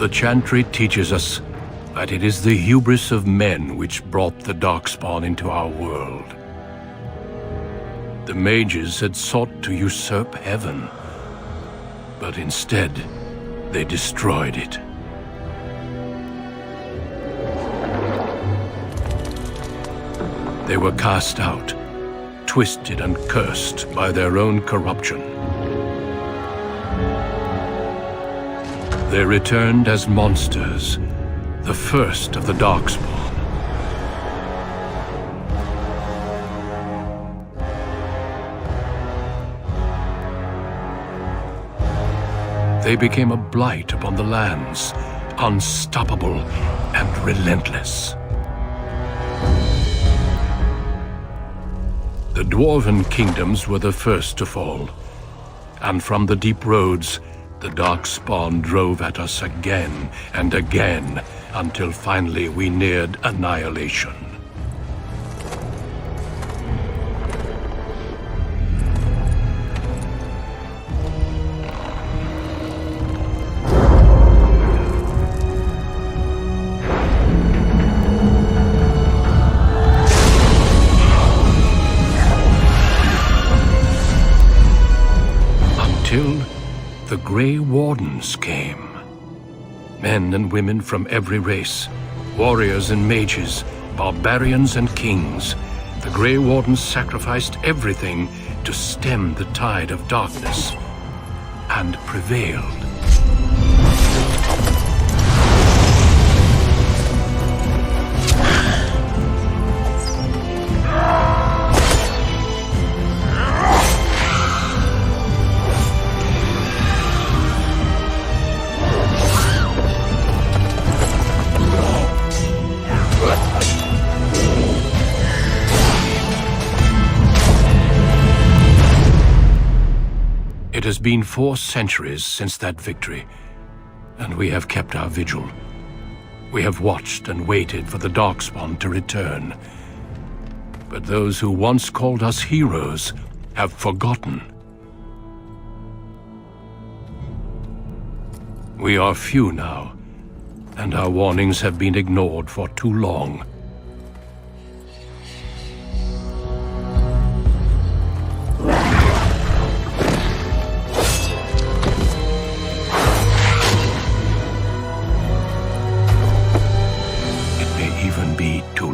The Chantry teaches us that it is the hubris of men which brought the Darkspawn into our world. The mages had sought to usurp heaven, but instead, they destroyed it. They were cast out, twisted and cursed by their own corruption. They returned as monsters, the first of the Darkspawn. They became a blight upon the lands, unstoppable and relentless. The Dwarven kingdoms were the first to fall, and from the deep roads, the Darkspawn drove at us again and again, until finally we neared annihilation. Until the Grey Wardens came. Men and women from every race, warriors and mages, barbarians and kings. The Grey Wardens sacrificed everything to stem the tide of darkness, and prevailed. It has been 4 centuries since that victory, and we have kept our vigil. We have watched and waited for the Darkspawn to return. But those who once called us heroes have forgotten. We are few now, and our warnings have been ignored for too long.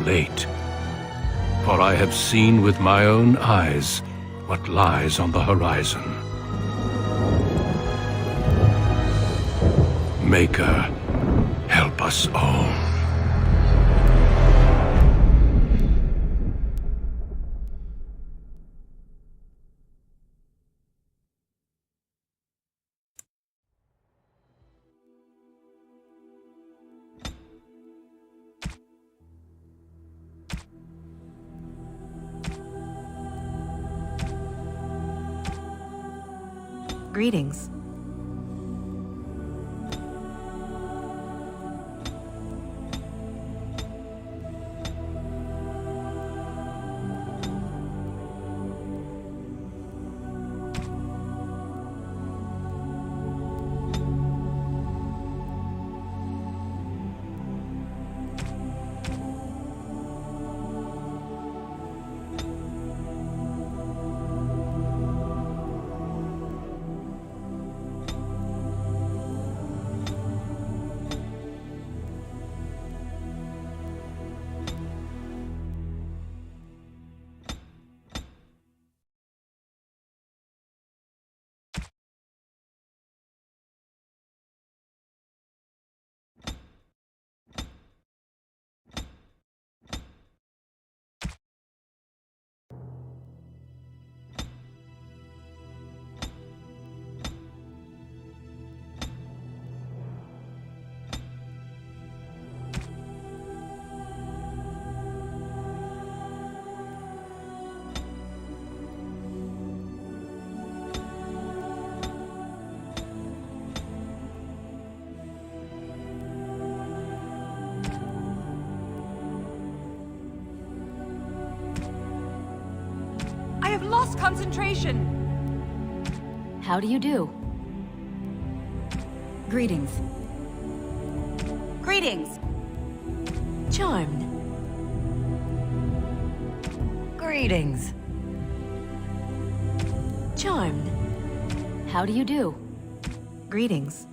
Late, for I have seen with my own eyes what lies on the horizon. Maker, help us all. Greetings. I've lost concentration! How do you do? Greetings. Greetings. Charmed. Greetings. Charmed. How do you do? Greetings.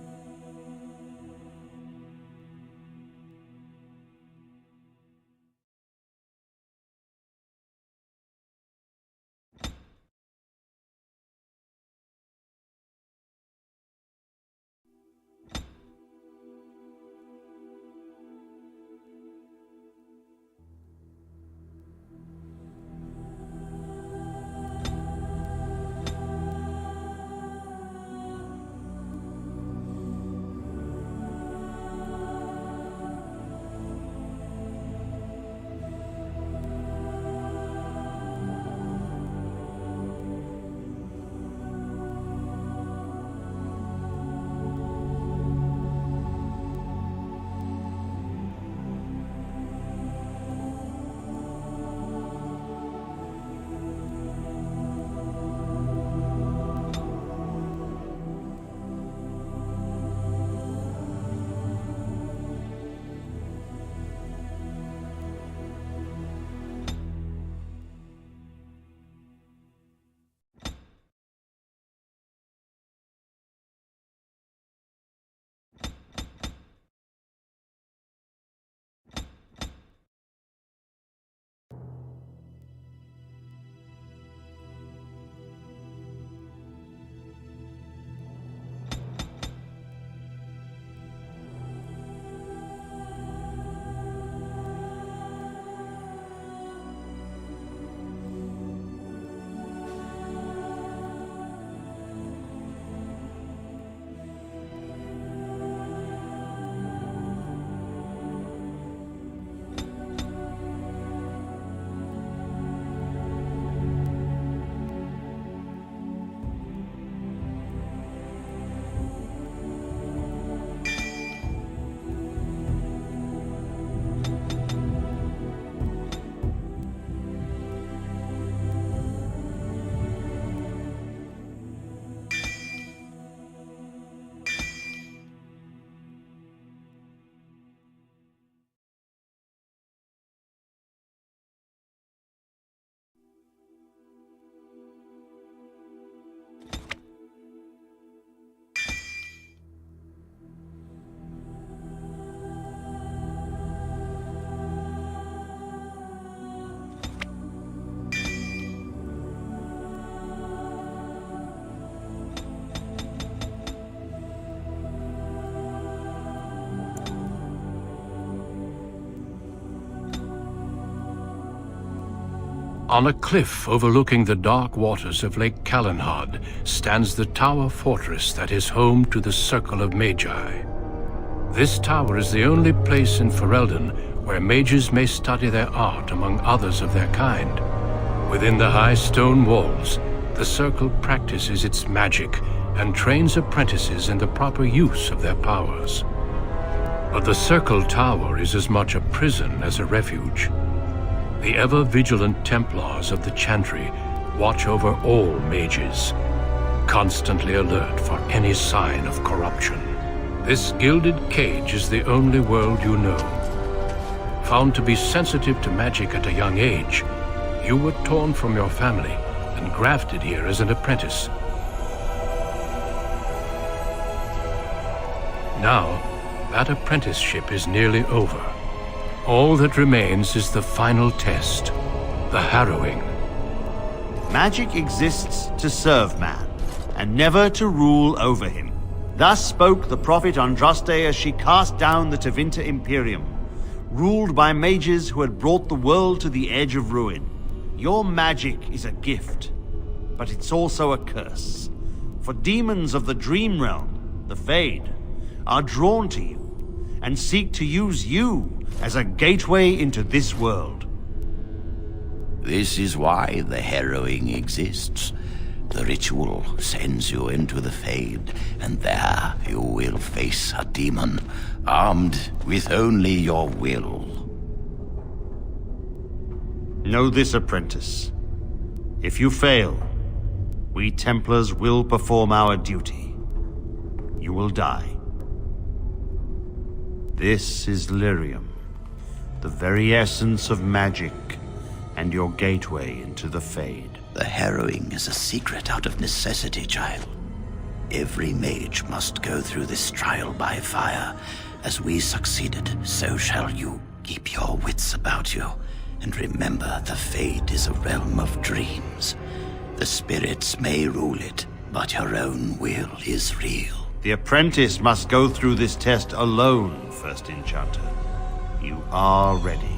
On a cliff overlooking the dark waters of Lake Calenhad stands the Tower Fortress that is home to the Circle of Magi. This tower is the only place in Ferelden where mages may study their art among others of their kind. Within the high stone walls, the Circle practices its magic and trains apprentices in the proper use of their powers. But the Circle Tower is as much a prison as a refuge. The ever-vigilant Templars of the Chantry watch over all mages, constantly alert for any sign of corruption. This gilded cage is the only world you know. Found to be sensitive to magic at a young age, you were torn from your family and grafted here as an apprentice. Now, that apprenticeship is nearly over. All that remains is the final test, the harrowing. Magic exists to serve man, and never to rule over him. Thus spoke the prophet Andraste as she cast down the Tevinter Imperium, ruled by mages who had brought the world to the edge of ruin. Your magic is a gift, but it's also a curse. For demons of the Dream Realm, the Fade, are drawn to you, and seek to use you as a gateway into this world. This is why the harrowing exists. The ritual sends you into the Fade, and there you will face a demon, armed with only your will. Know this, apprentice. If you fail, we Templars will perform our duty. You will die. This is Lyrium, the very essence of magic, and your gateway into the Fade. The harrowing is a secret out of necessity, child. Every mage must go through this trial by fire. As we succeeded, so shall you. Keep your wits about you, and remember the Fade is a realm of dreams. The spirits may rule it, but your own will is real. The apprentice must go through this test alone, First Enchanter. You are ready.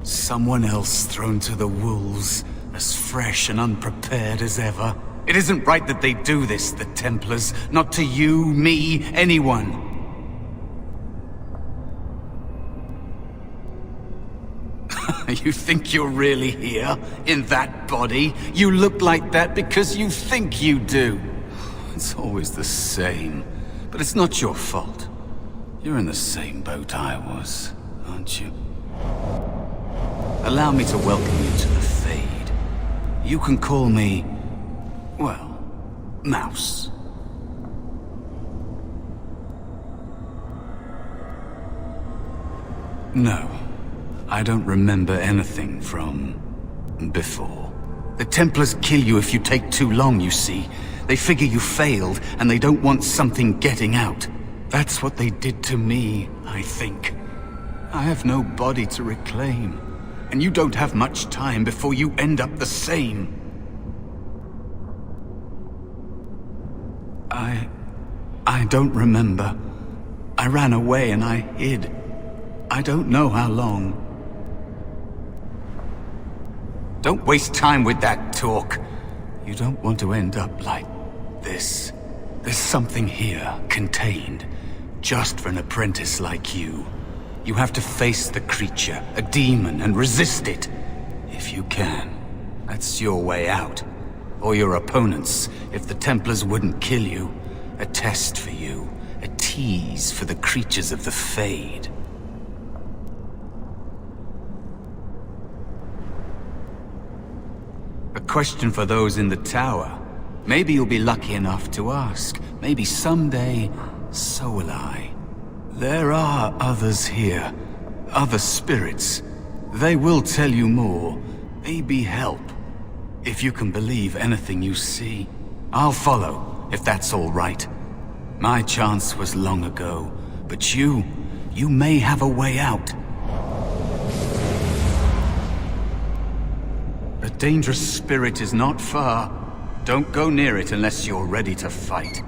Someone else thrown to the wolves, as fresh and unprepared as ever. It isn't right that they do this, the Templars. Not to you, me, anyone. You think you're really here, in that body? You look like that because you think you do. It's always the same. But it's not your fault. You're in the same boat I was, aren't you? Allow me to welcome you to the Fade. You can call me, well, Mouse. No, I don't remember anything from before. The Templars kill you if you take too long, you see. They figure you failed, and they don't want something getting out. That's what they did to me, I think. I have no body to reclaim. And you don't have much time before you end up the same. I don't remember. I ran away and I hid. I don't know how long. Don't waste time with that talk. You don't want to end up like this. There's something here, contained, just for an apprentice like you. You have to face the creature, a demon, and resist it. If you can. That's your way out. Or your opponents, if the Templars wouldn't kill you. A test for you. A teach keys for the creatures of the Fade. A question for those in the tower. Maybe you'll be lucky enough to ask. Maybe someday, so will I. There are others here. Other spirits. They will tell you more. Maybe help. If you can believe anything you see. I'll follow, if that's all right. My chance was long ago. But you may have a way out. A dangerous spirit is not far. Don't go near it unless you're ready to fight.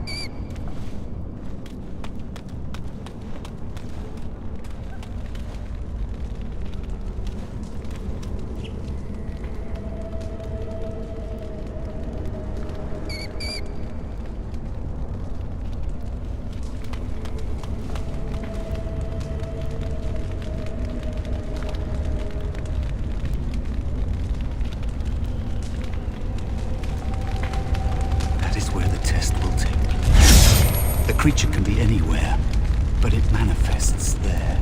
The creature can be anywhere, but it manifests there.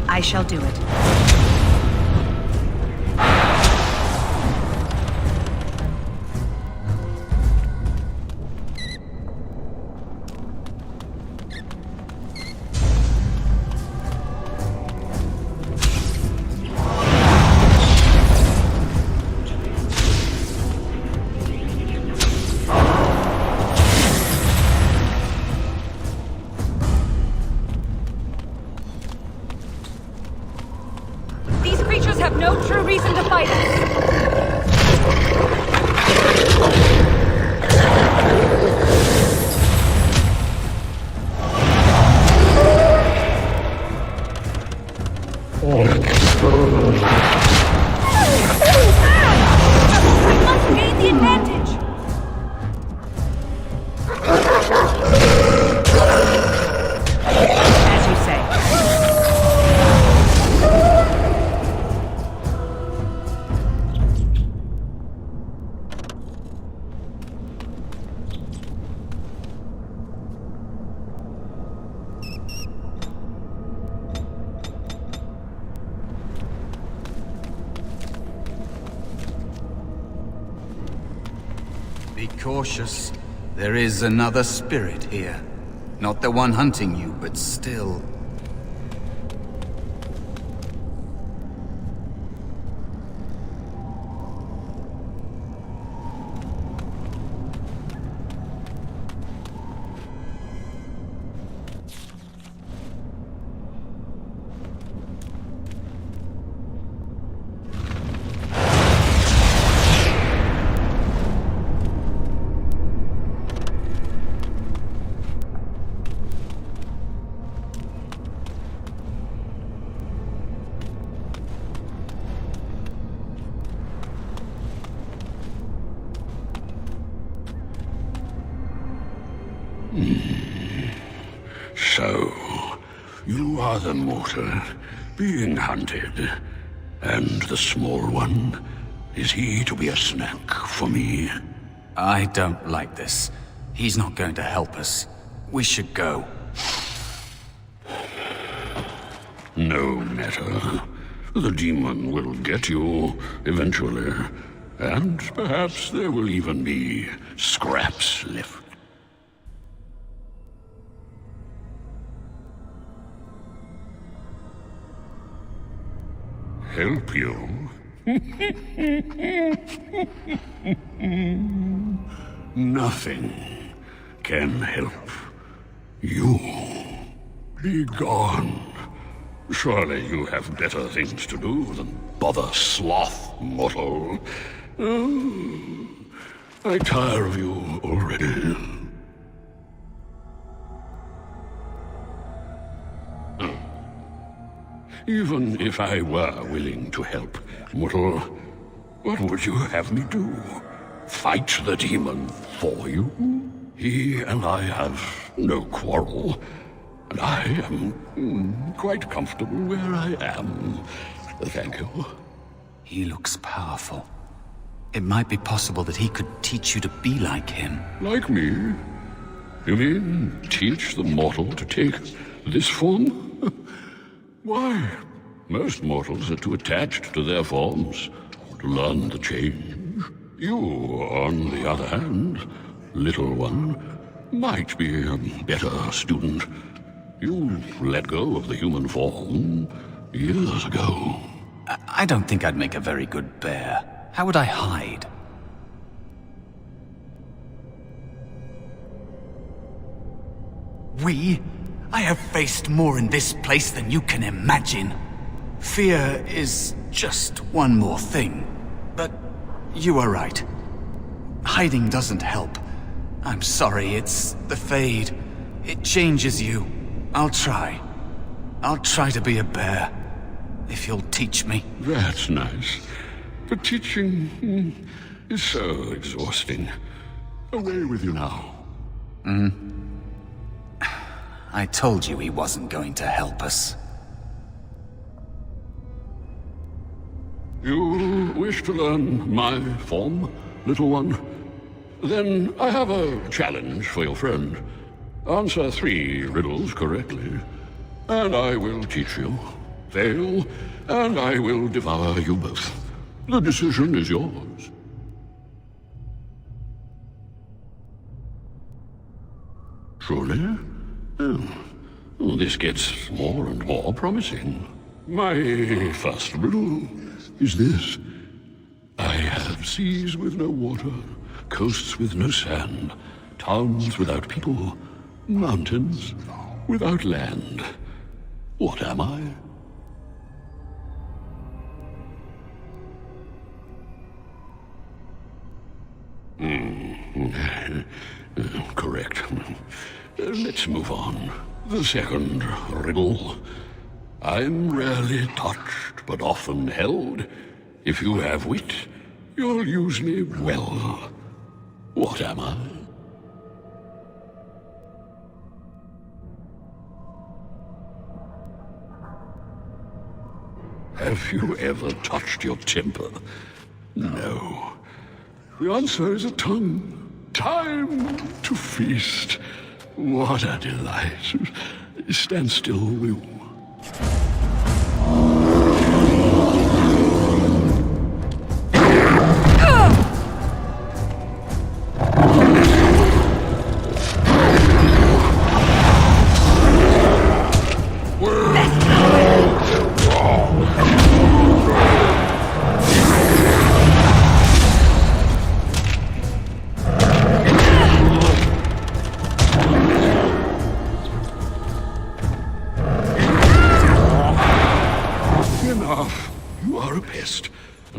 I shall do it. Have no true reason to fight We must gain the advantage! As you say. Be cautious. There is another spirit here. Not the one hunting you, but still. So, you are the mortar being hunted. And the small one, is he to be a snack for me? I don't like this. He's not going to help us. We should go. No matter. The demon will get you eventually. And perhaps there will even be scraps left. Help you? Nothing can help you. Be gone. Surely you have better things to do than bother sloth, mortal. Oh, I tire of you already. Even if I were willing to help, mortal, what would you have me do? Fight the demon for you? He and I have no quarrel, and I am quite comfortable where I am. Thank you. He looks powerful. It might be possible that he could teach you to be like him. Like me? You mean teach the mortal to take this form? Why, most mortals are too attached to their forms to learn the change. You, on the other hand, little one, might be a better student. You let go of the human form years ago. I don't think I'd make a very good bear. How would I hide? I have faced more in this place than you can imagine. Fear is just one more thing. But you are right. Hiding doesn't help. I'm sorry, it's the Fade. It changes you. I'll try. I'll try to be a bear. If you'll teach me. That's nice. But teaching is so exhausting. Away with you now. I told you he wasn't going to help us. You wish to learn my form, little one? Then I have a challenge for your friend. Answer 3 riddles correctly, and I will teach you. Fail, and I will devour you both. The decision is yours. Surely? Oh, this gets more and more promising. My first riddle is this. I have seas with no water, coasts with no sand, towns without people, mountains without land. What am I? Correct. Let's move on. The second riddle. I'm rarely touched, but often held. If you have wit, you'll use me well. What am I? Have you ever touched your temper? No. The answer is a tongue. Time to feast. What a delight. Stand still, will you?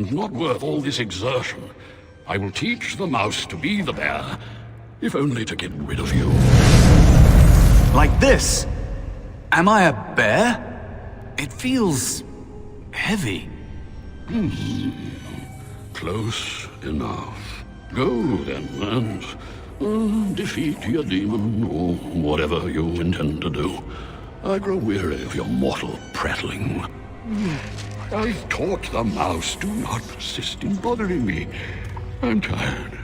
Not worth all this exertion. I will teach the mouse to be the bear, if only to get rid of you. Like this? Am I a bear? It feels heavy. Close enough. Go then, and defeat your demon, or whatever you intend to do. I grow weary of your mortal prattling. I've taught the mouse, do not persist in bothering me. I'm tired.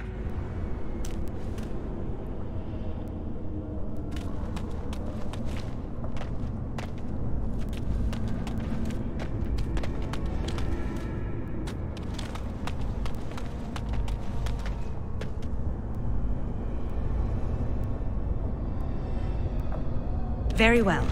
Very well.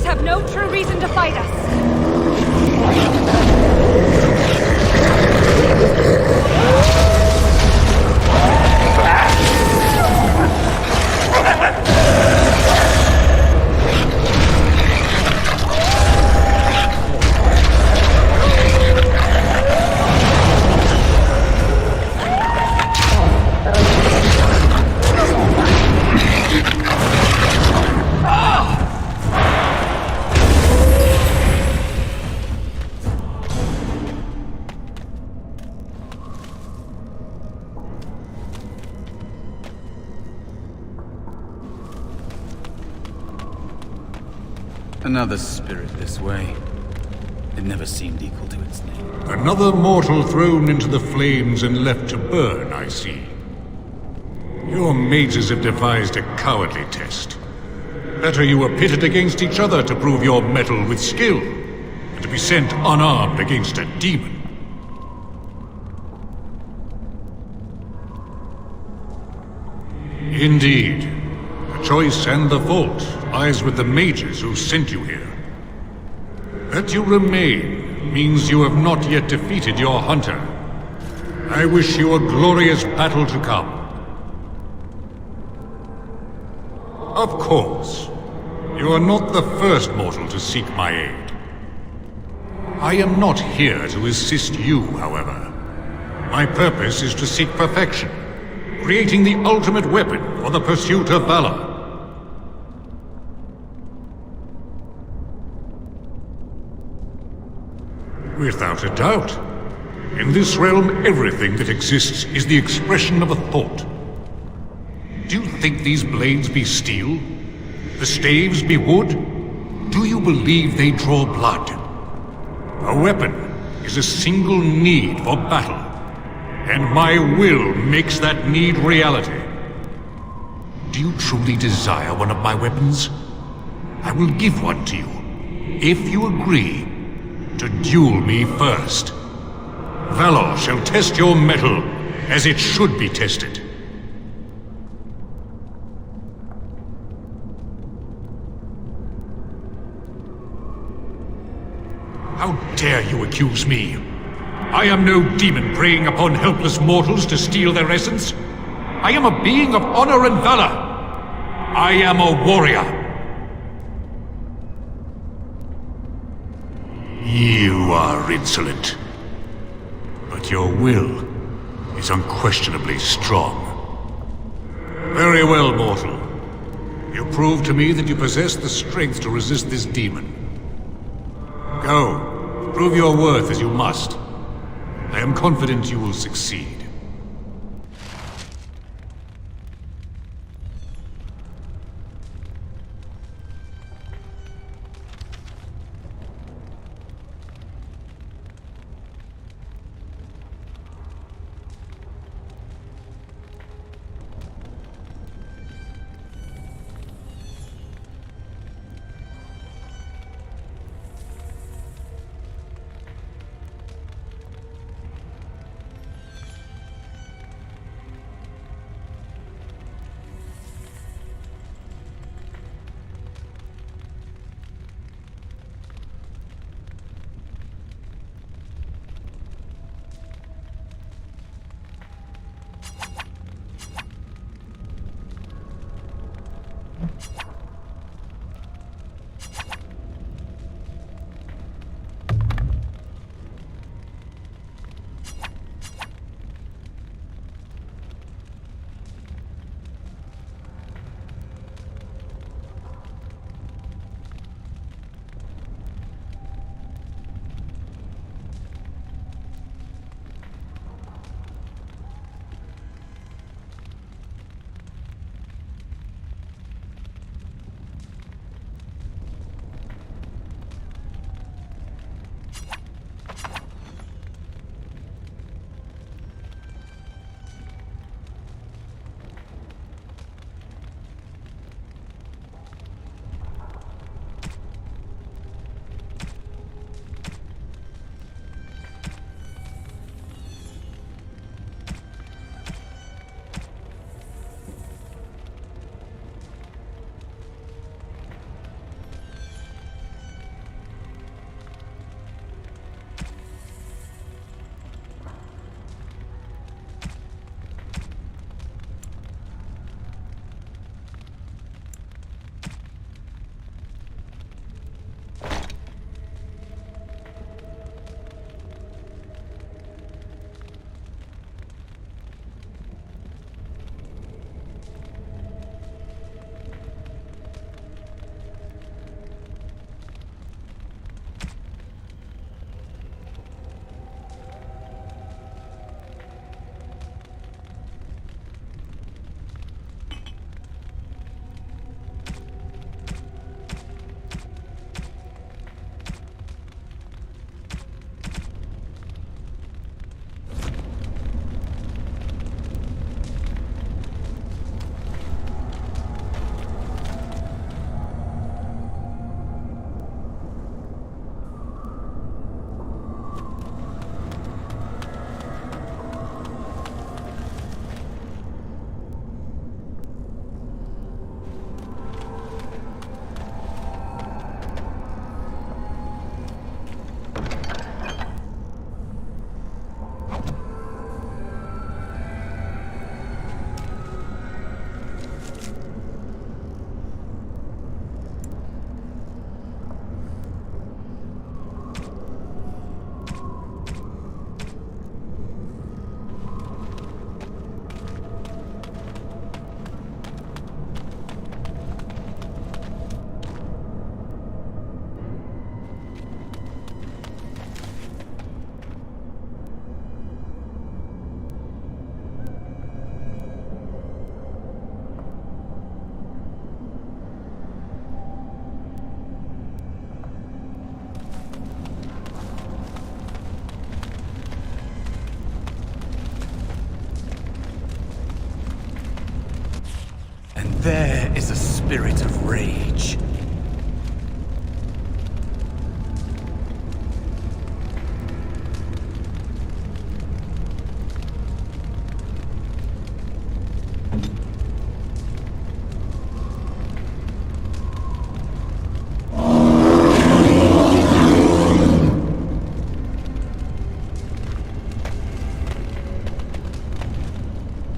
creatures have no true reason to fight us. Another spirit this way. It never seemed equal to its name. Another mortal thrown into the flames and left to burn, I see. Your mages have devised a cowardly test. Better you were pitted against each other to prove your mettle with skill, and to be sent unarmed against a demon. Indeed. The choice and the fault lies with the mages who sent you here. That you remain means you have not yet defeated your hunter. I wish you a glorious battle to come. Of course, you are not the first mortal to seek my aid. I am not here to assist you, however. My purpose is to seek perfection, creating the ultimate weapon for the pursuit of valor. Without a doubt. In this realm, everything that exists is the expression of a thought. Do you think these blades be steel? The staves be wood? Do you believe they draw blood? A weapon is a single need for battle, and my will makes that need reality. Do you truly desire one of my weapons? I will give one to you, if you agree to duel me first. Valor shall test your mettle as it should be tested. How dare you accuse me? I am no demon preying upon helpless mortals to steal their essence. I am a being of honor and valor. I am a warrior. You are insolent, but your will is unquestionably strong. Very well, mortal. You prove to me that you possess the strength to resist this demon. Go, prove your worth as you must. I am confident you will succeed. There is a spirit of rage.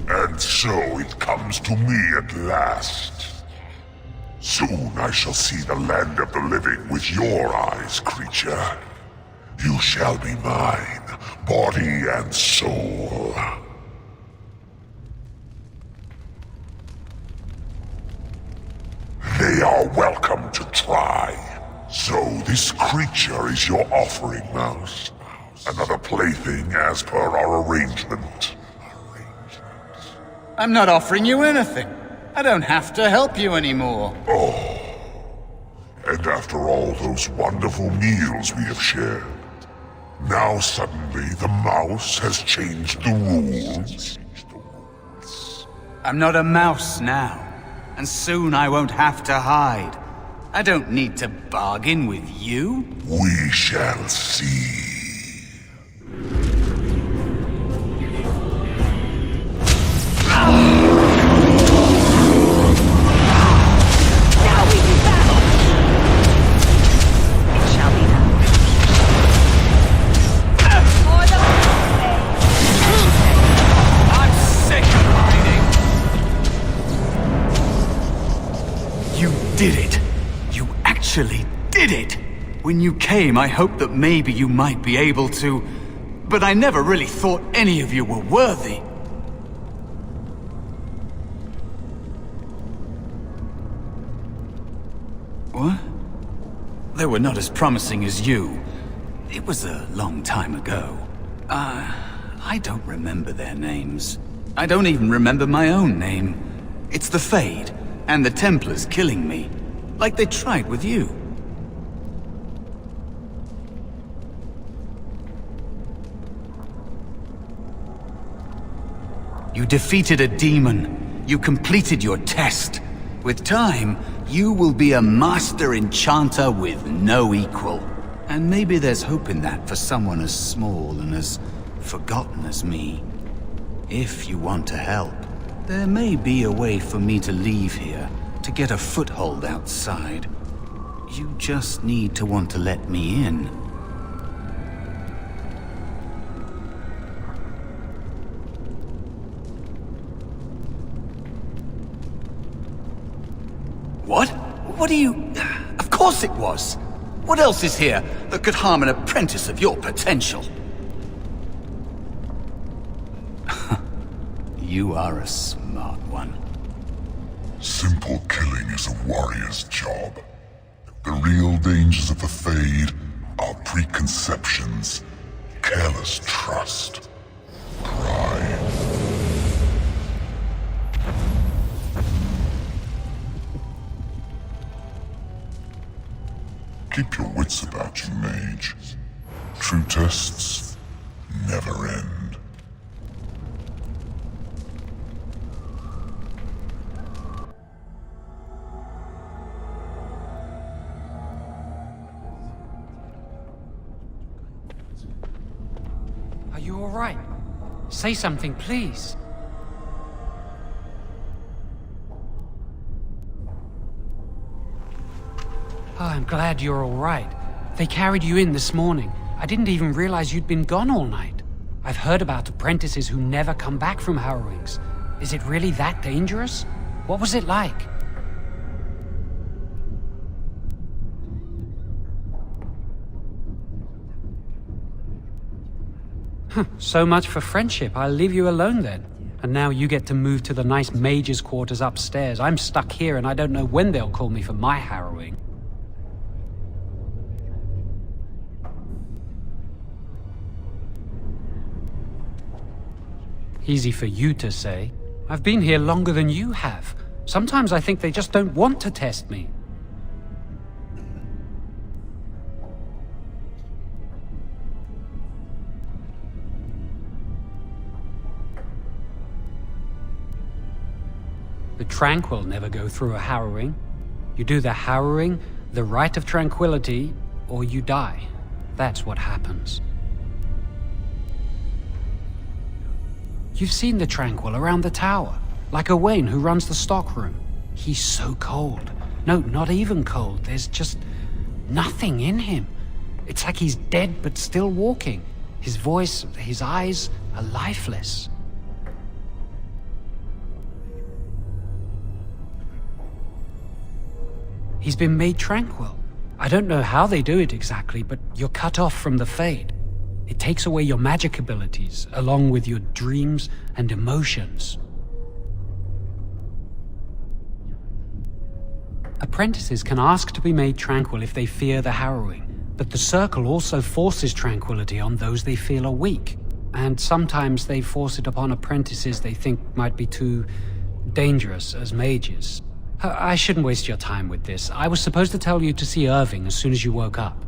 And so it comes to me at last. Soon I shall see the land of the living with your eyes, creature. You shall be mine, body and soul. They are welcome to try. So this creature is your offering, Mouse. Another plaything as per our arrangement. I'm not offering you anything. I don't have to help you anymore. And after all those wonderful meals we have shared, now suddenly the mouse has changed the rules. I'm not a mouse now, and soon I won't have to hide. I don't need to bargain with you. We shall see. Did it! You actually did it! When you came, I hoped that maybe you might be able to, but I never really thought any of you were worthy. What? They were not as promising as you. It was a long time ago. I don't remember their names. I don't even remember my own name. It's the Fade. And the Templars killing me, like they tried with you. You defeated a demon. You completed your test. With time, you will be a master enchanter with no equal. And maybe there's hope in that for someone as small and as forgotten as me. If you want to help. There may be a way for me to leave here, to get a foothold outside. You just need to want to let me in. What? What are you... Of course it was! What else is here that could harm an apprentice of your potential? You are a smart one. Simple killing is a warrior's job. The real dangers of the Fade are preconceptions, careless trust, pride. Keep your wits about you, mage. True tests never end. Are you all right? Say something, please. Oh, I'm glad you're all right. They carried you in this morning. I didn't even realize you'd been gone all night. I've heard about apprentices who never come back from harrowings. Is it really that dangerous? What was it like? So much for friendship. I'll leave you alone then. And now you get to move to the nice mage's quarters upstairs. I'm stuck here and I don't know when they'll call me for my harrowing. Easy for you to say. I've been here longer than you have. Sometimes I think they just don't want to test me. The Tranquil never go through a harrowing. You do the harrowing, the rite of tranquility, or you die. That's what happens. You've seen the Tranquil around the tower, like Owain who runs the stockroom. He's so cold. No, not even cold. There's just nothing in him. It's like he's dead but still walking. His voice, his eyes are lifeless. He's been made tranquil. I don't know how they do it exactly, but you're cut off from the Fade. It takes away your magic abilities, along with your dreams and emotions. Apprentices can ask to be made tranquil if they fear the harrowing, but the Circle also forces tranquility on those they feel are weak, and sometimes they force it upon apprentices they think might be too dangerous as mages. I shouldn't waste your time with this. I was supposed to tell you to see Irving as soon as you woke up.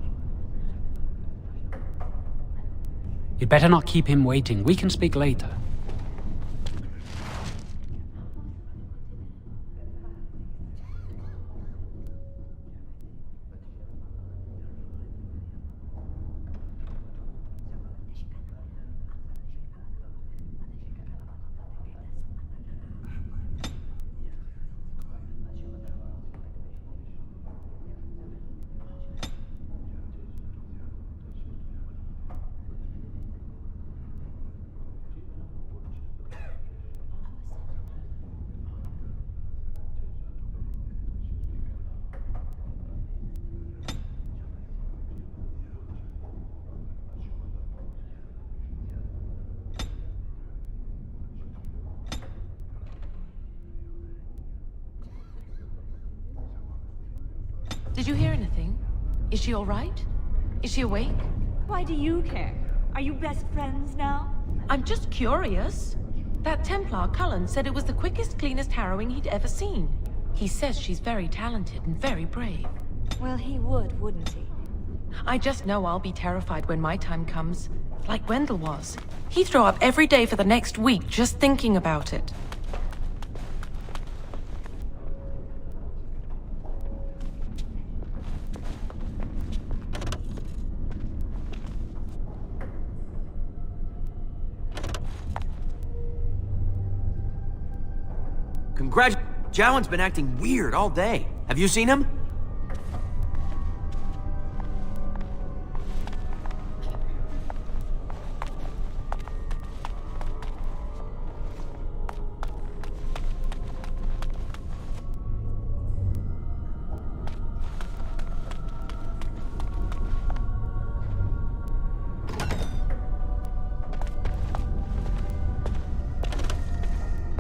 You'd better not keep him waiting. We can speak later. Did you hear anything? Is she all right? Is she awake? Why do you care? Are you best friends now? I'm just curious. That Templar, Cullen, said it was the quickest, cleanest harrowing he'd ever seen. He says she's very talented and very brave. Well, he would, wouldn't he? I just know I'll be terrified when my time comes. Like Wendell was. He'd throw up every day for the next week just thinking about it. Jowen's been acting weird all day. Have you seen him?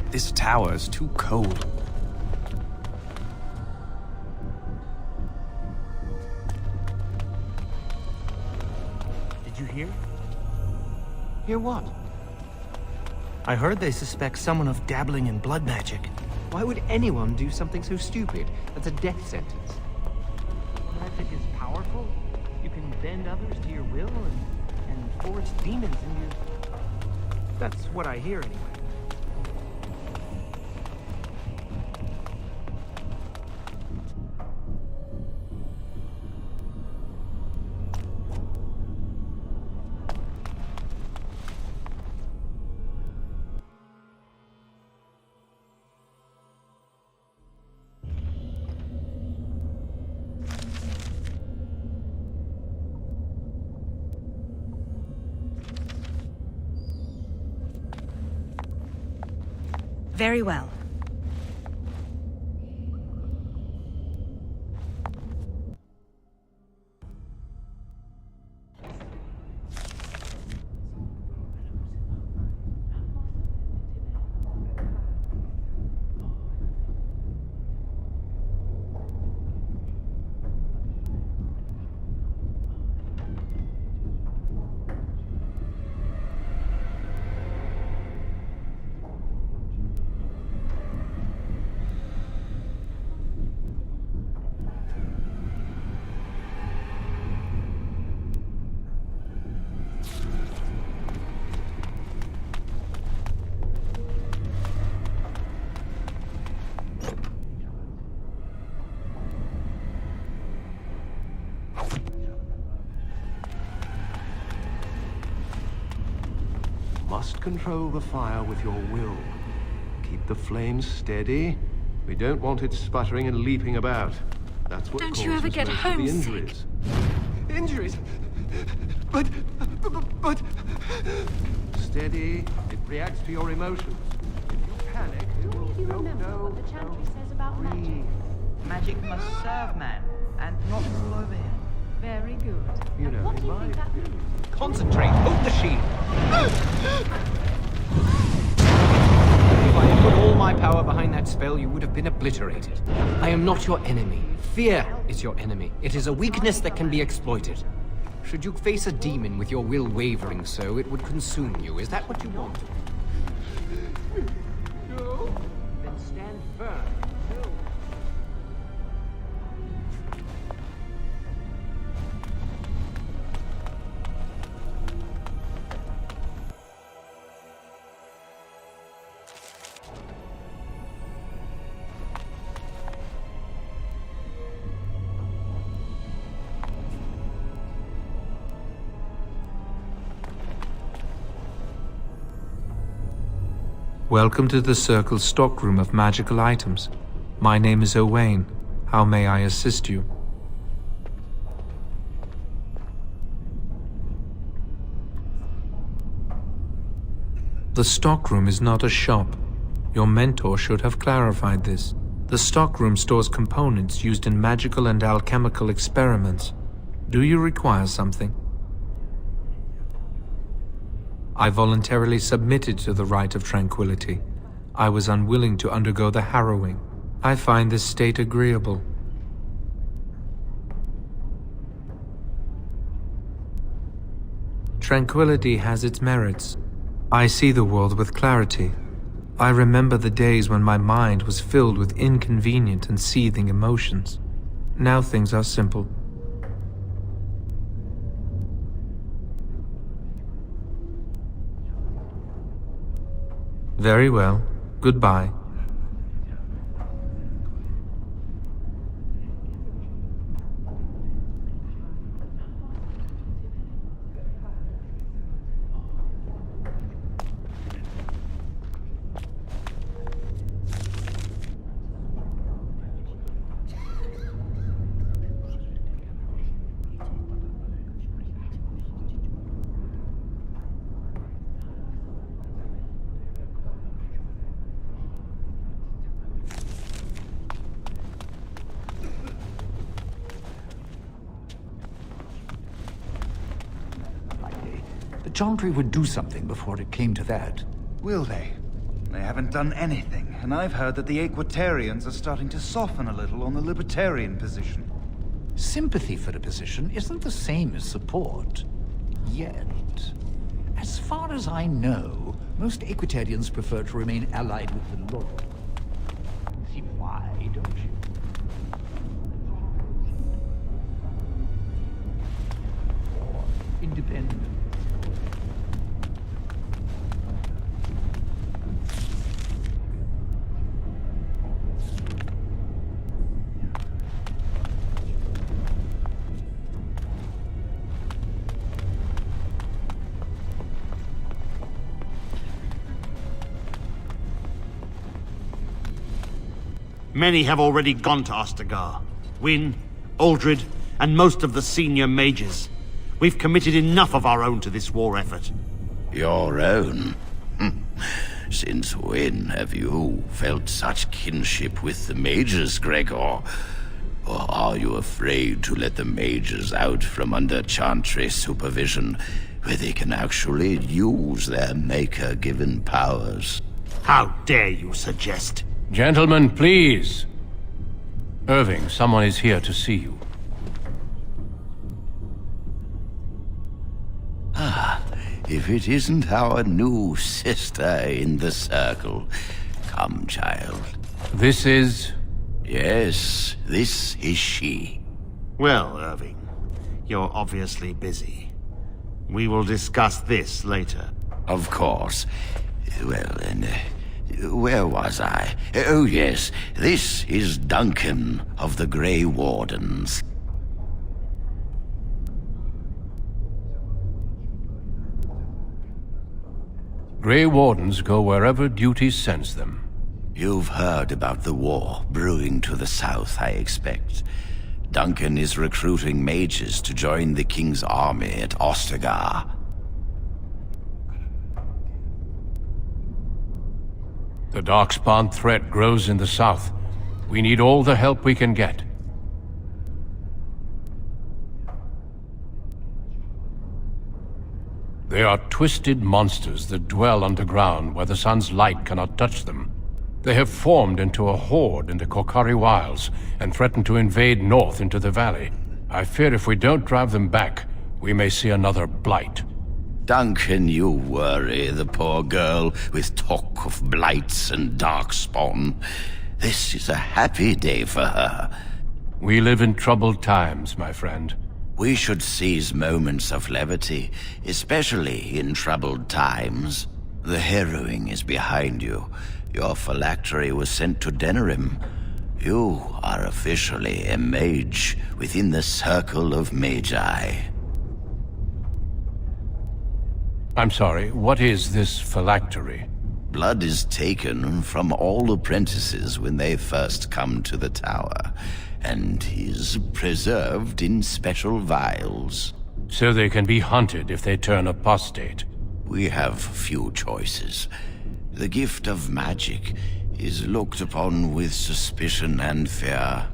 This tower is too cold. Did you hear? Hear what? I heard they suspect someone of dabbling in blood magic. Why would anyone do something so stupid? That's a death sentence. Magic is powerful. You can bend others to your will and force demons in you. That's what I hear anyway. Very well. must control the fire with your will. Keep the flames steady. We don't want it sputtering and leaping about. That's what Don't you ever causes get most of the homesick? injuries. Injuries? But... Steady. It reacts to your emotions. If you panic, it will... Do you remember what the chantry says about magic? Magic must serve man, and not rule over him. Very good. You know, What do in you my think that means? Concentrate! Hold the shield! If I had put all my power behind that spell, you would have been obliterated. I am not your enemy. Fear is your enemy. It is a weakness that can be exploited. Should you face a demon with your will wavering so, it would consume you. Is that what you want? No. Then stand firm. No. Welcome to the Circle's stockroom of magical items. My name is Owain. How may I assist you? The stockroom is not a shop. Your mentor should have clarified this. The stockroom stores components used in magical and alchemical experiments. Do you require something? I voluntarily submitted to the Rite of Tranquility. I was unwilling to undergo the harrowing. I find this state agreeable. Tranquility has its merits. I see the world with clarity. I remember the days when my mind was filled with inconvenient and seething emotions. Now things are simple. Very well. Goodbye. The Chantry would do something before it came to that. Will they? They haven't done anything, and I've heard that the Equitarians are starting to soften a little on the Libertarian position. Sympathy for the position isn't the same as support. Yet. As far as I know, most Equitarians prefer to remain allied with the Lord. See why, don't you? Or independent. Many have already gone to Ostagar. Wynne, Aldred, and most of the senior mages. We've committed enough of our own to this war effort. Your own? Since when have you felt such kinship with the mages, Gregor? Or are you afraid to let the mages out from under Chantry supervision, where they can actually use their Maker-given powers? How dare you suggest? Gentlemen, please. Irving, someone is here to see you. Ah, if it isn't our new sister in the Circle. Come, child. This is... Yes, this is she. Well, Irving, you're obviously busy. We will discuss this later. Of course. Well, then, where was I? Oh, yes, this is Duncan of the Grey Wardens. Grey Wardens go wherever duty sends them. You've heard about the war brewing to the south, I expect. Duncan is recruiting mages to join the King's army at Ostagar. The Darkspawn threat grows in the south. We need all the help we can get. They are twisted monsters that dwell underground where the sun's light cannot touch them. They have formed into a horde in the Korcari Wilds and threaten to invade north into the valley. I fear if we don't drive them back, we may see another blight. Duncan, you worry the poor girl with talk of blights and darkspawn. This is a happy day for her. We live in troubled times, my friend. We should seize moments of levity, especially in troubled times. The harrowing is behind you. Your phylactery was sent to Denerim. You are officially a mage within the circle of magi. I'm sorry, what is this phylactery? Blood is taken from all apprentices when they first come to the tower, and is preserved in special vials. So they can be hunted if they turn apostate. We have few choices. The gift of magic is looked upon with suspicion and fear.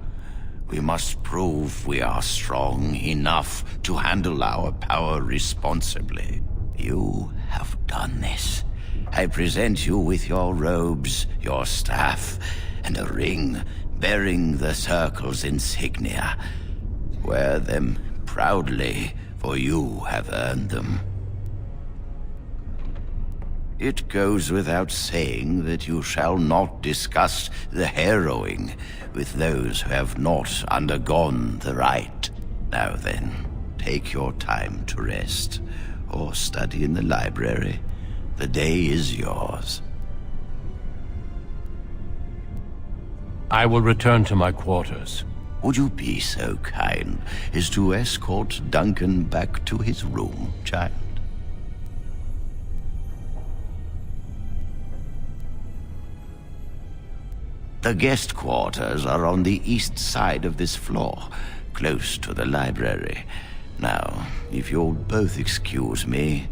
We must prove we are strong enough to handle our power responsibly. You have done this. I present you with your robes, your staff, and a ring bearing the Circle's insignia. Wear them proudly, for you have earned them. It goes without saying that you shall not discuss the harrowing with those who have not undergone the rite. Now then, take your time to rest, or study in the library. The day is yours. I will return to my quarters. Would you be so kind as to escort Duncan back to his room, child? The guest quarters are on the east side of this floor, close to the library. Now, if you'll both excuse me,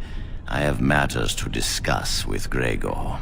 I have matters to discuss with Gregor.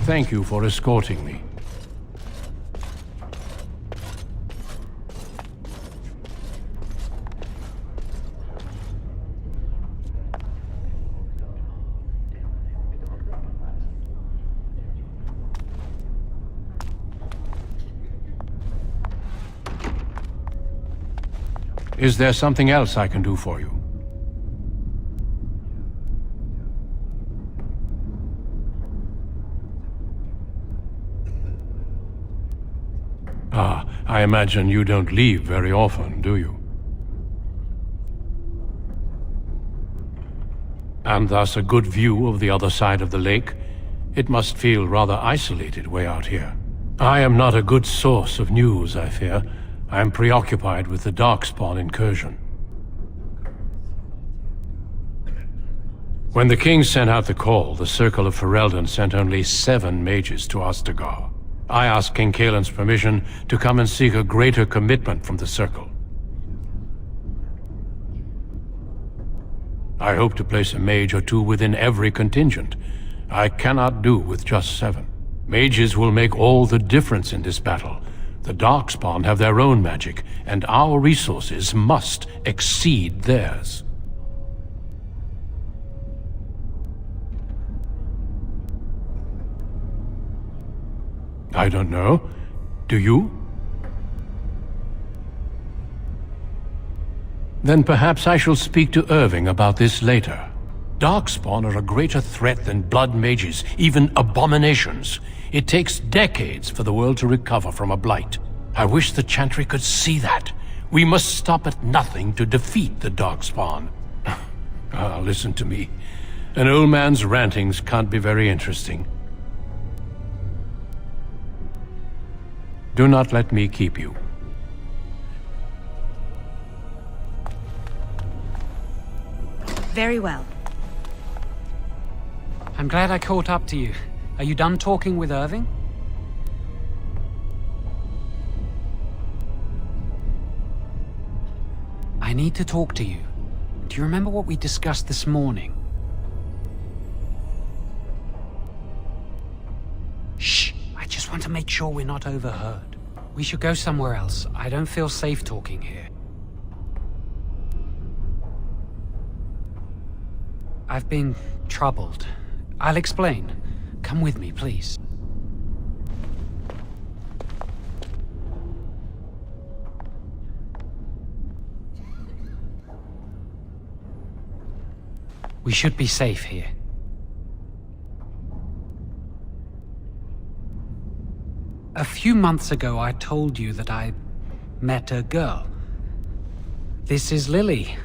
Thank you for escorting me. Is there something else I can do for you? Ah, I imagine you don't leave very often, do you? And thus a good view of the other side of the lake? It must feel rather isolated way out here. I am not a good source of news, I fear. I am preoccupied with the Darkspawn incursion. When the king sent out the call, the Circle of Ferelden sent only 7 mages to Ostagar. I asked King Caelan's permission to come and seek a greater commitment from the Circle. I hope to place a mage or 2 within every contingent. I cannot do with just 7. Mages will make all the difference in this battle. The Darkspawn have their own magic, and our resources must exceed theirs. I don't know. Do you? Then perhaps I shall speak to Irving about this later. Darkspawn are a greater threat than blood mages, even abominations. It takes decades for the world to recover from a blight. I wish the Chantry could see that. We must stop at nothing to defeat the Darkspawn. Listen to me. An old man's rantings can't be very interesting. Do not let me keep you. Very well. I'm glad I caught up to you. Are you done talking with Irving? I need to talk to you. Do you remember what we discussed this morning? Shh! I just want to make sure we're not overheard. We should go somewhere else. I don't feel safe talking here. I've been troubled. I'll explain. Come with me, please. We should be safe here. A few months ago, I told you that I met a girl. This is Lily.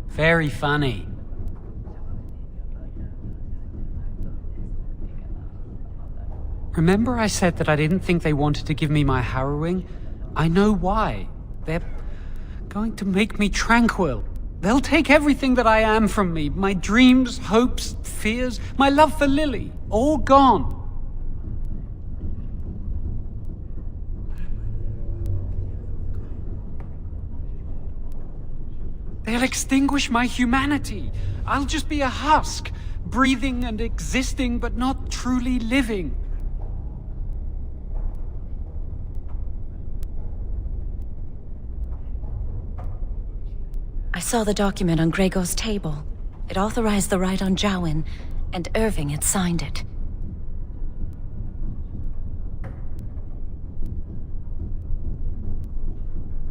Very funny. Remember I said that I didn't think they wanted to give me my harrowing? I know why. They're going to make me tranquil. They'll take everything that I am from me. My dreams, hopes, fears, my love for Lily. All gone. They'll extinguish my humanity. I'll just be a husk, breathing and existing, but not truly living. I saw the document on Gregor's table. It authorized the right on Jowen, and Irving had signed it.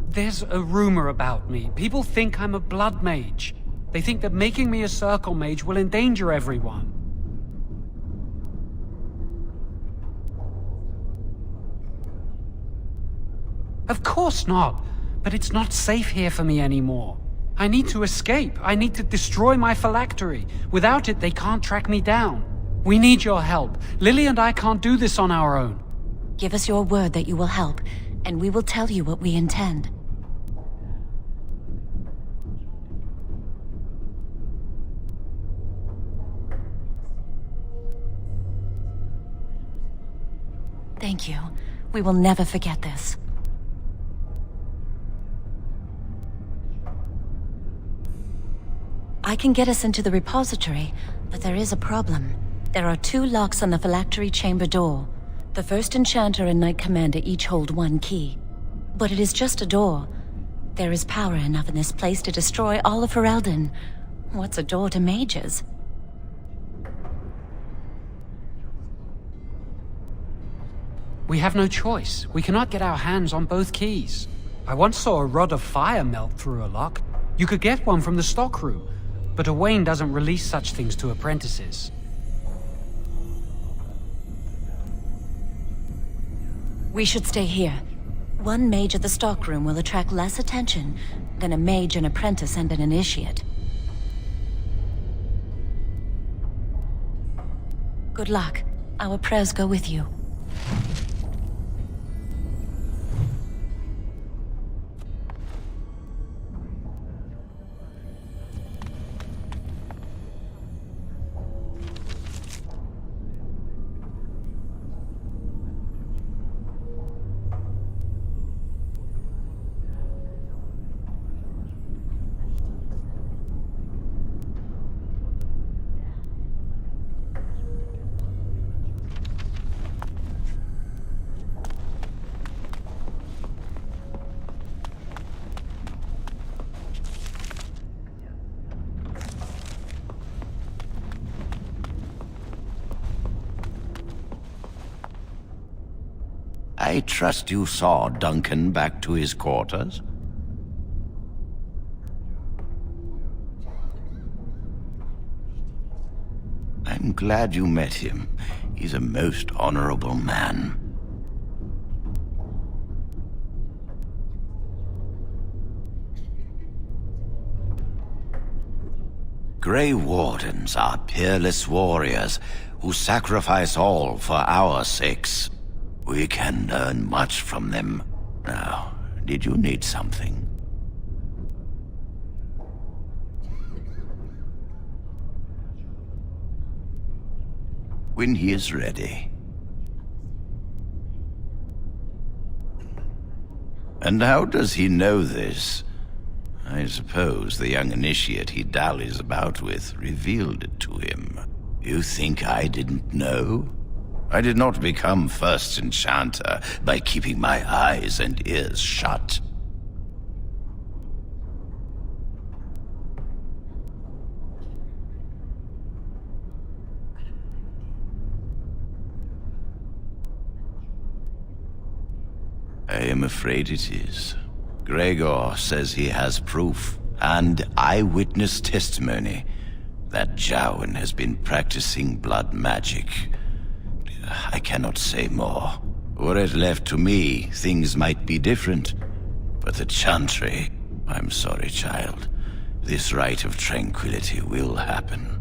There's a rumor about me. People think I'm a blood mage. They think that making me a circle mage will endanger everyone. Of course not, but it's not safe here for me anymore. I need to escape. I need to destroy my phylactery. Without it, they can't track me down. We need your help. Lily and I can't do this on our own. Give us your word that you will help, and we will tell you what we intend. Thank you. We will never forget this. I can get us into the repository, but there is a problem. There are 2 locks on the phylactery chamber door. The First Enchanter and Knight Commander each hold 1 key. But it is just a door. There is power enough in this place to destroy all of Ferelden. What's a door to mages? We have no choice. We cannot get our hands on both keys. I once saw a rod of fire melt through a lock. You could get one from the stockroom, but Owain doesn't release such things to apprentices. We should stay here. 1 mage at the stockroom will attract less attention than a mage, an apprentice, and an initiate. Good luck. Our prayers go with you. I trust you saw Duncan back to his quarters? I'm glad you met him. He's a most honorable man. Grey Wardens are peerless warriors who sacrifice all for our sakes. We can learn much from them. Now, did you need something? When he is ready. And how does he know this? I suppose the young initiate he dallies about with revealed it to him. You think I didn't know? I did not become first enchanter by keeping my eyes and ears shut. I am afraid it is. Gregor says he has proof and eyewitness testimony that Jowen has been practicing blood magic. I cannot say more. Were it left to me, things might be different. But the Chantry... I'm sorry, child. This rite of tranquility will happen.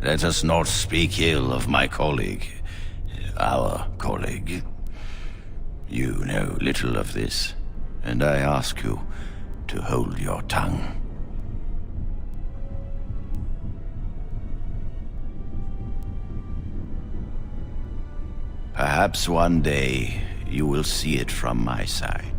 Let us not speak ill of my colleague. Our colleague. You know little of this, and I ask you to hold your tongue. Perhaps one day you will see it from my side.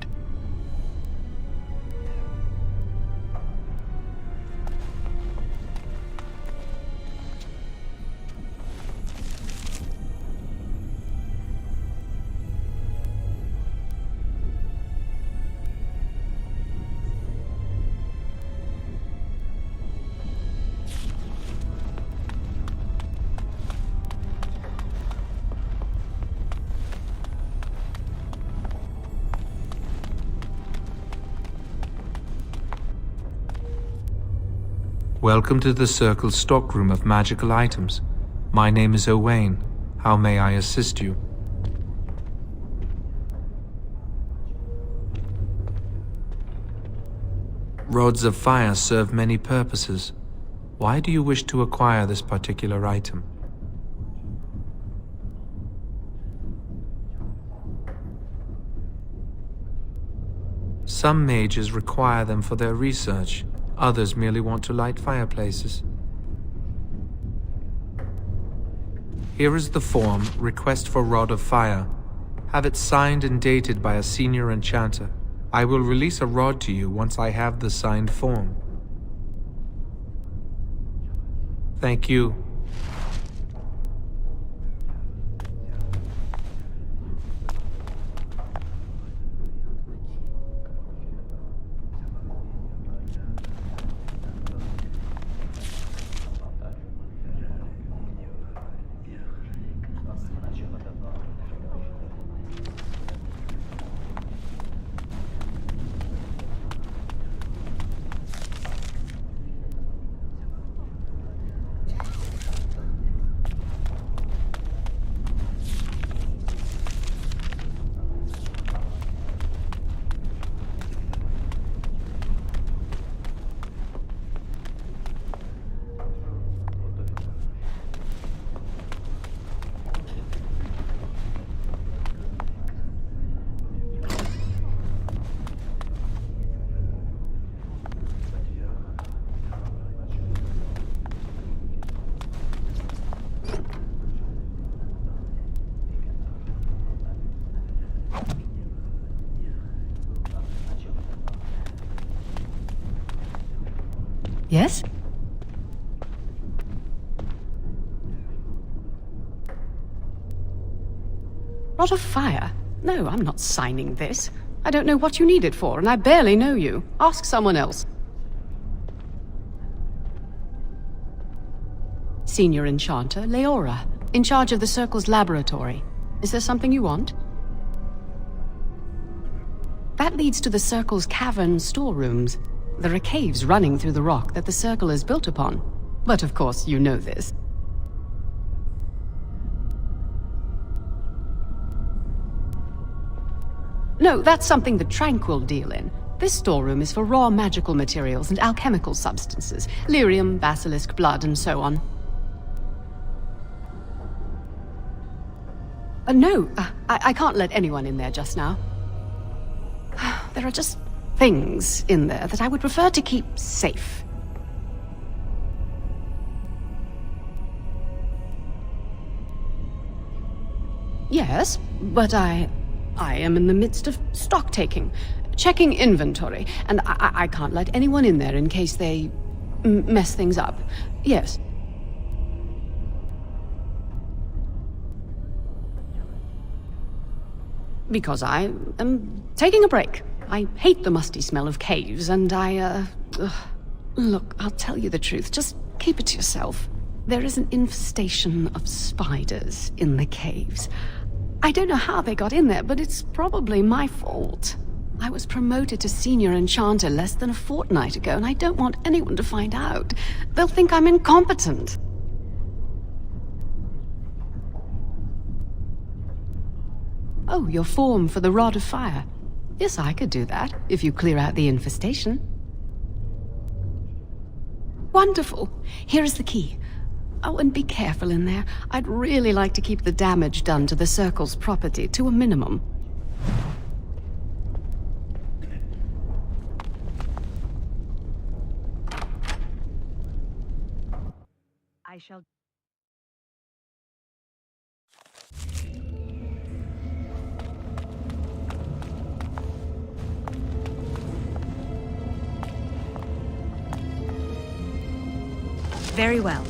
Welcome to the Circle's stockroom of magical items. My name is Owain. How may I assist you? Rods of fire serve many purposes. Why do you wish to acquire this particular item? Some mages require them for their research. Others merely want to light fireplaces. Here is the form, Request for Rod of Fire. Have it signed and dated by a senior enchanter. I will release a rod to you once I have the signed form. Thank you. Yes? Rod of Fire? No, I'm not signing this. I don't know what you need it for, and I barely know you. Ask someone else. Senior Enchanter Leora, in charge of the Circle's laboratory. Is there something you want? That leads to the Circle's cavern storerooms. There are caves running through the rock that the Circle is built upon. But of course, you know this. No, that's something the Tranquil deal in. This storeroom is for raw magical materials and alchemical substances. Lyrium, basilisk, blood, and so on. No, I can't let anyone in there just now. There are just things in there that I would prefer to keep safe. Yes, but I am in the midst of stock taking, checking inventory, and I can't let anyone in there in case they mess things up. Yes. Because I am taking a break. I hate the musty smell of caves, and Look, I'll tell you the truth. Just keep it to yourself. There is an infestation of spiders in the caves. I don't know how they got in there, but it's probably my fault. I was promoted to Senior Enchanter less than a fortnight ago, and I don't want anyone to find out. They'll think I'm incompetent. Oh, your form for the Rod of Fire. Yes, I could do that, if you clear out the infestation. Wonderful. Here is the key. Oh, and be careful in there. I'd really like to keep the damage done to the Circle's property to a minimum. I shall... Very well.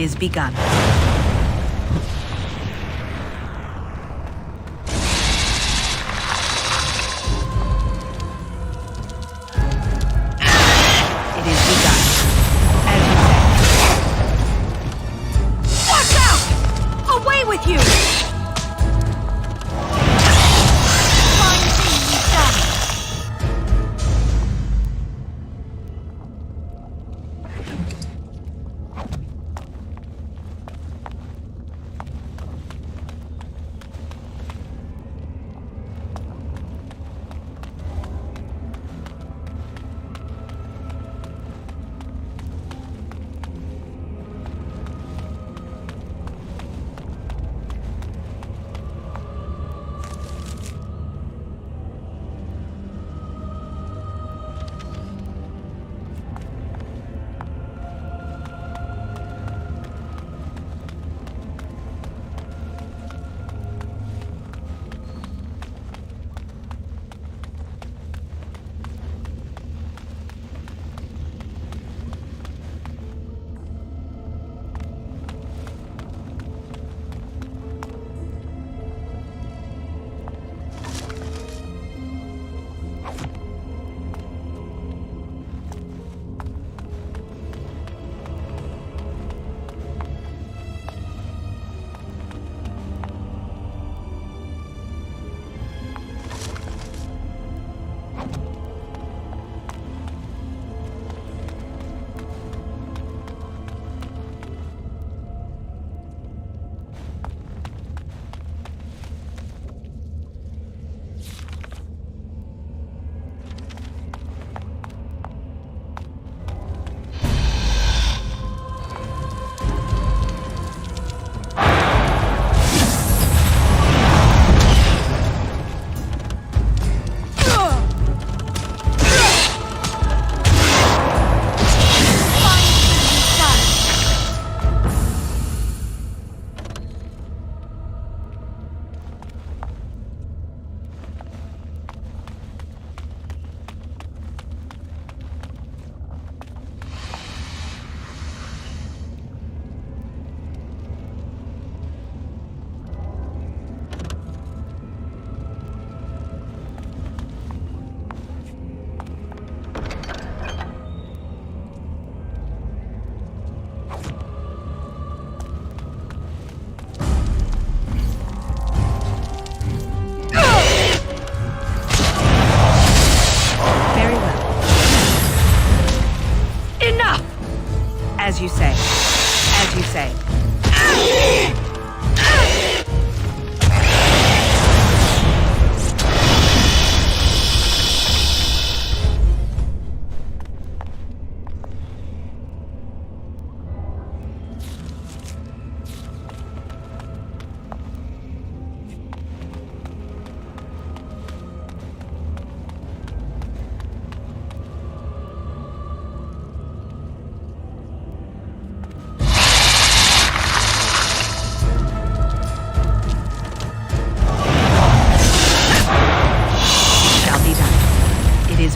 Is begun. It is begun. As you say. Watch out! Away with you! Fine thing you've done.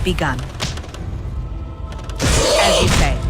begun. As you say.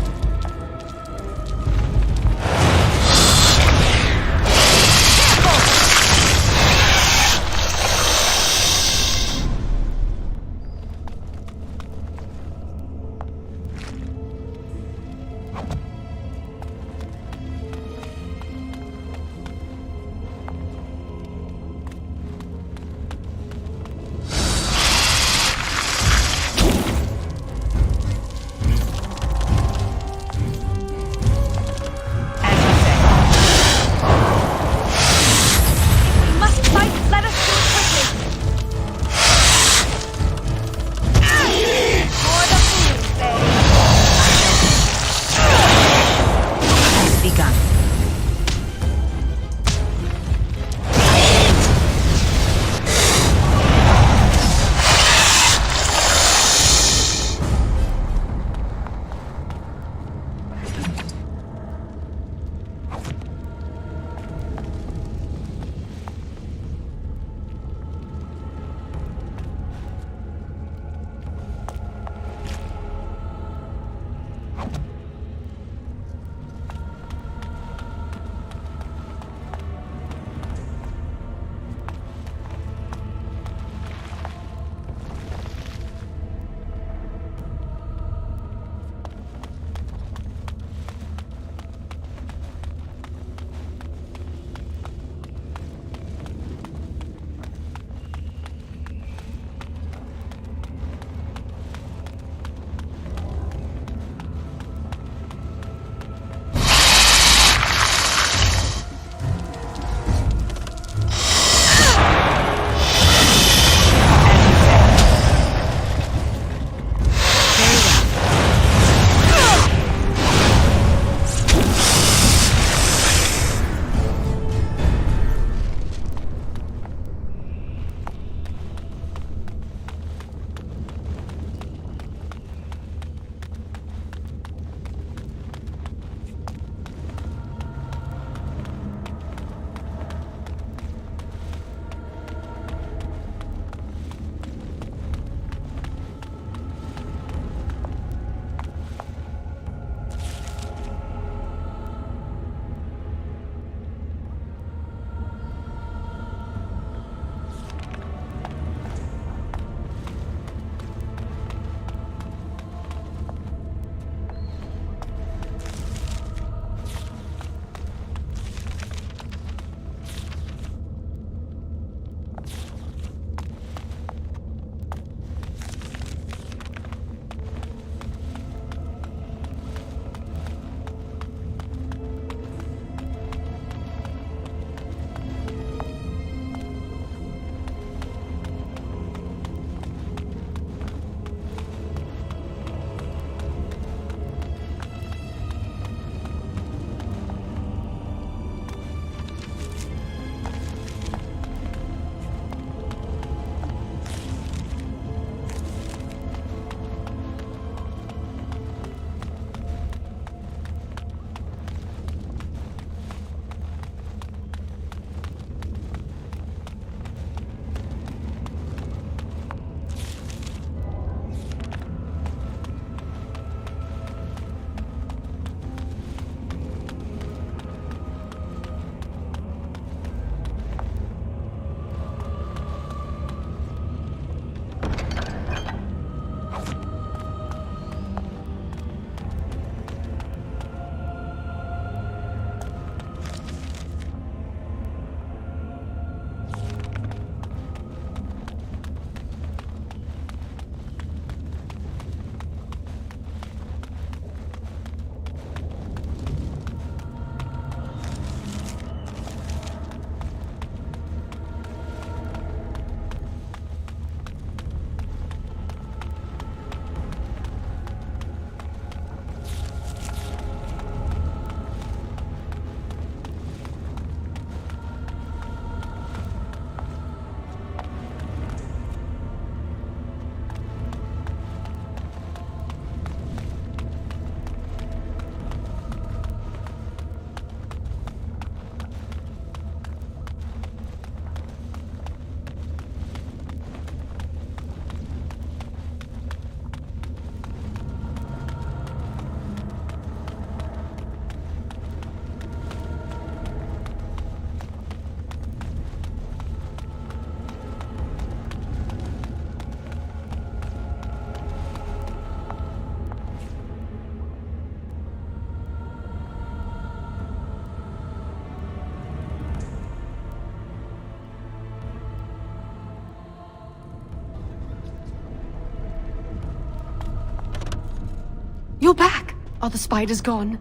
You're back! Are the spiders gone?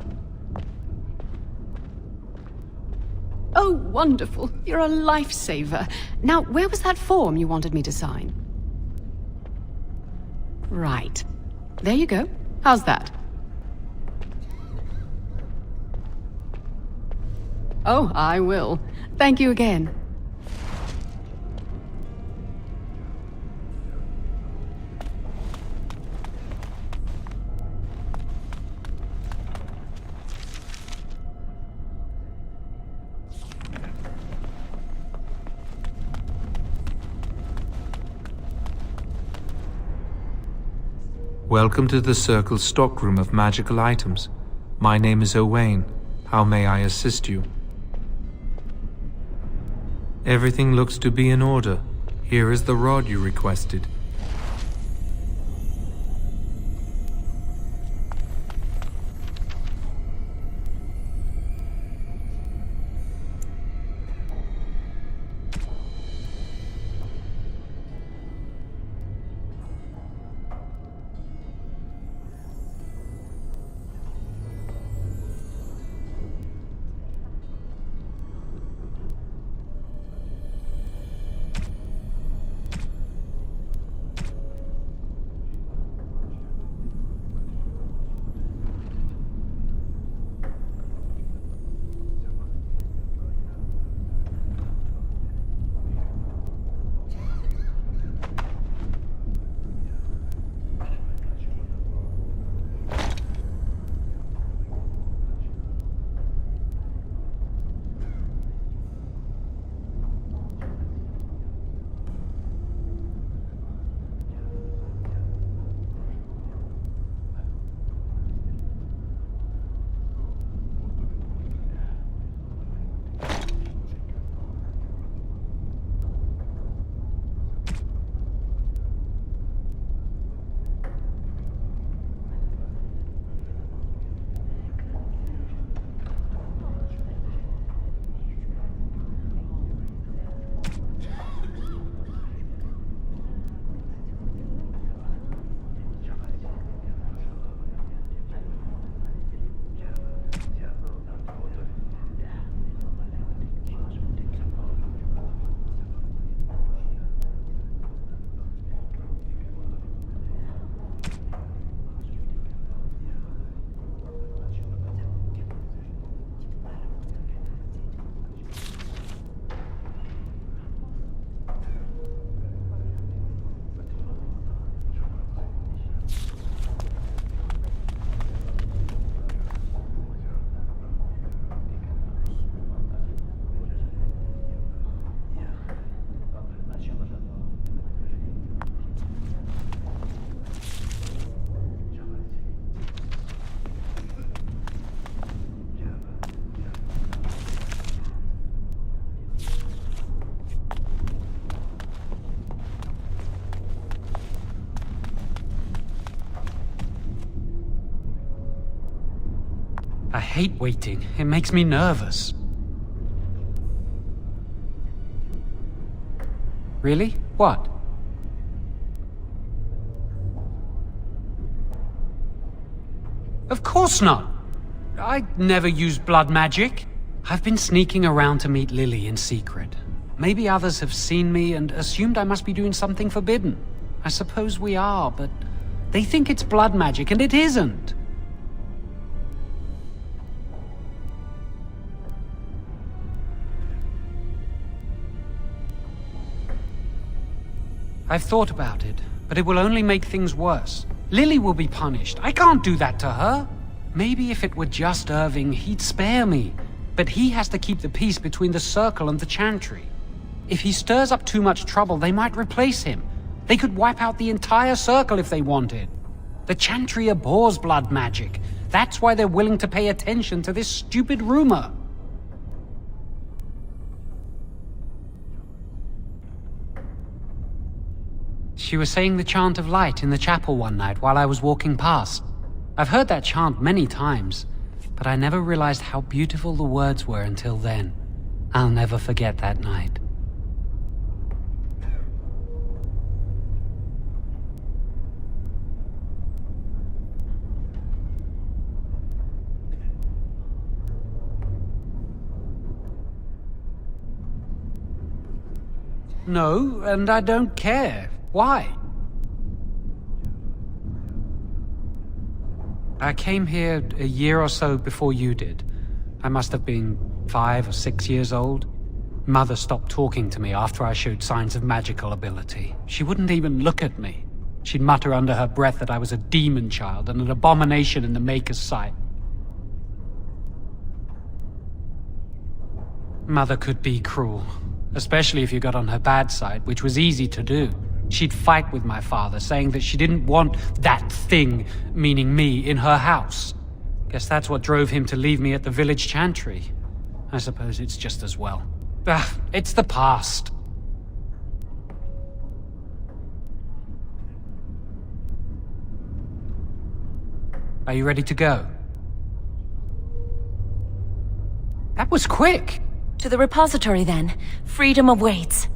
Oh, wonderful. You're a lifesaver. Now, where was that form you wanted me to sign? Right. There you go. How's that? Oh, I will. Thank you again. Welcome to the Circle's stockroom of magical items. My name is Owain. How may I assist you? Everything looks to be in order. Here is the rod you requested. I hate waiting. It makes me nervous. Really? What? Of course not! I never use blood magic. I've been sneaking around to meet Lily in secret. Maybe others have seen me and assumed I must be doing something forbidden. I suppose we are, but they think it's blood magic and it isn't. I've thought about it, but it will only make things worse. Lily will be punished. I can't do that to her. Maybe if it were just Irving, he'd spare me. But he has to keep the peace between the Circle and the Chantry. If he stirs up too much trouble, they might replace him. They could wipe out the entire Circle if they wanted. The Chantry abhors blood magic. That's why they're willing to pay attention to this stupid rumor. She was saying the chant of light in the chapel one night while I was walking past. I've heard that chant many times, but I never realized how beautiful the words were until then. I'll never forget that night. No, and I don't care. Why? I came here a year or so before you did. I must have been 5 or 6 years old. Mother stopped talking to me after I showed signs of magical ability. She wouldn't even look at me. She'd mutter under her breath that I was a demon child and an abomination in the Maker's sight. Mother could be cruel, especially if you got on her bad side, which was easy to do. She'd fight with my father, saying that she didn't want that thing, meaning me, in her house. Guess that's what drove him to leave me at the village chantry. I suppose it's just as well. It's the past. Are you ready to go? That was quick! To the repository, then. Freedom awaits.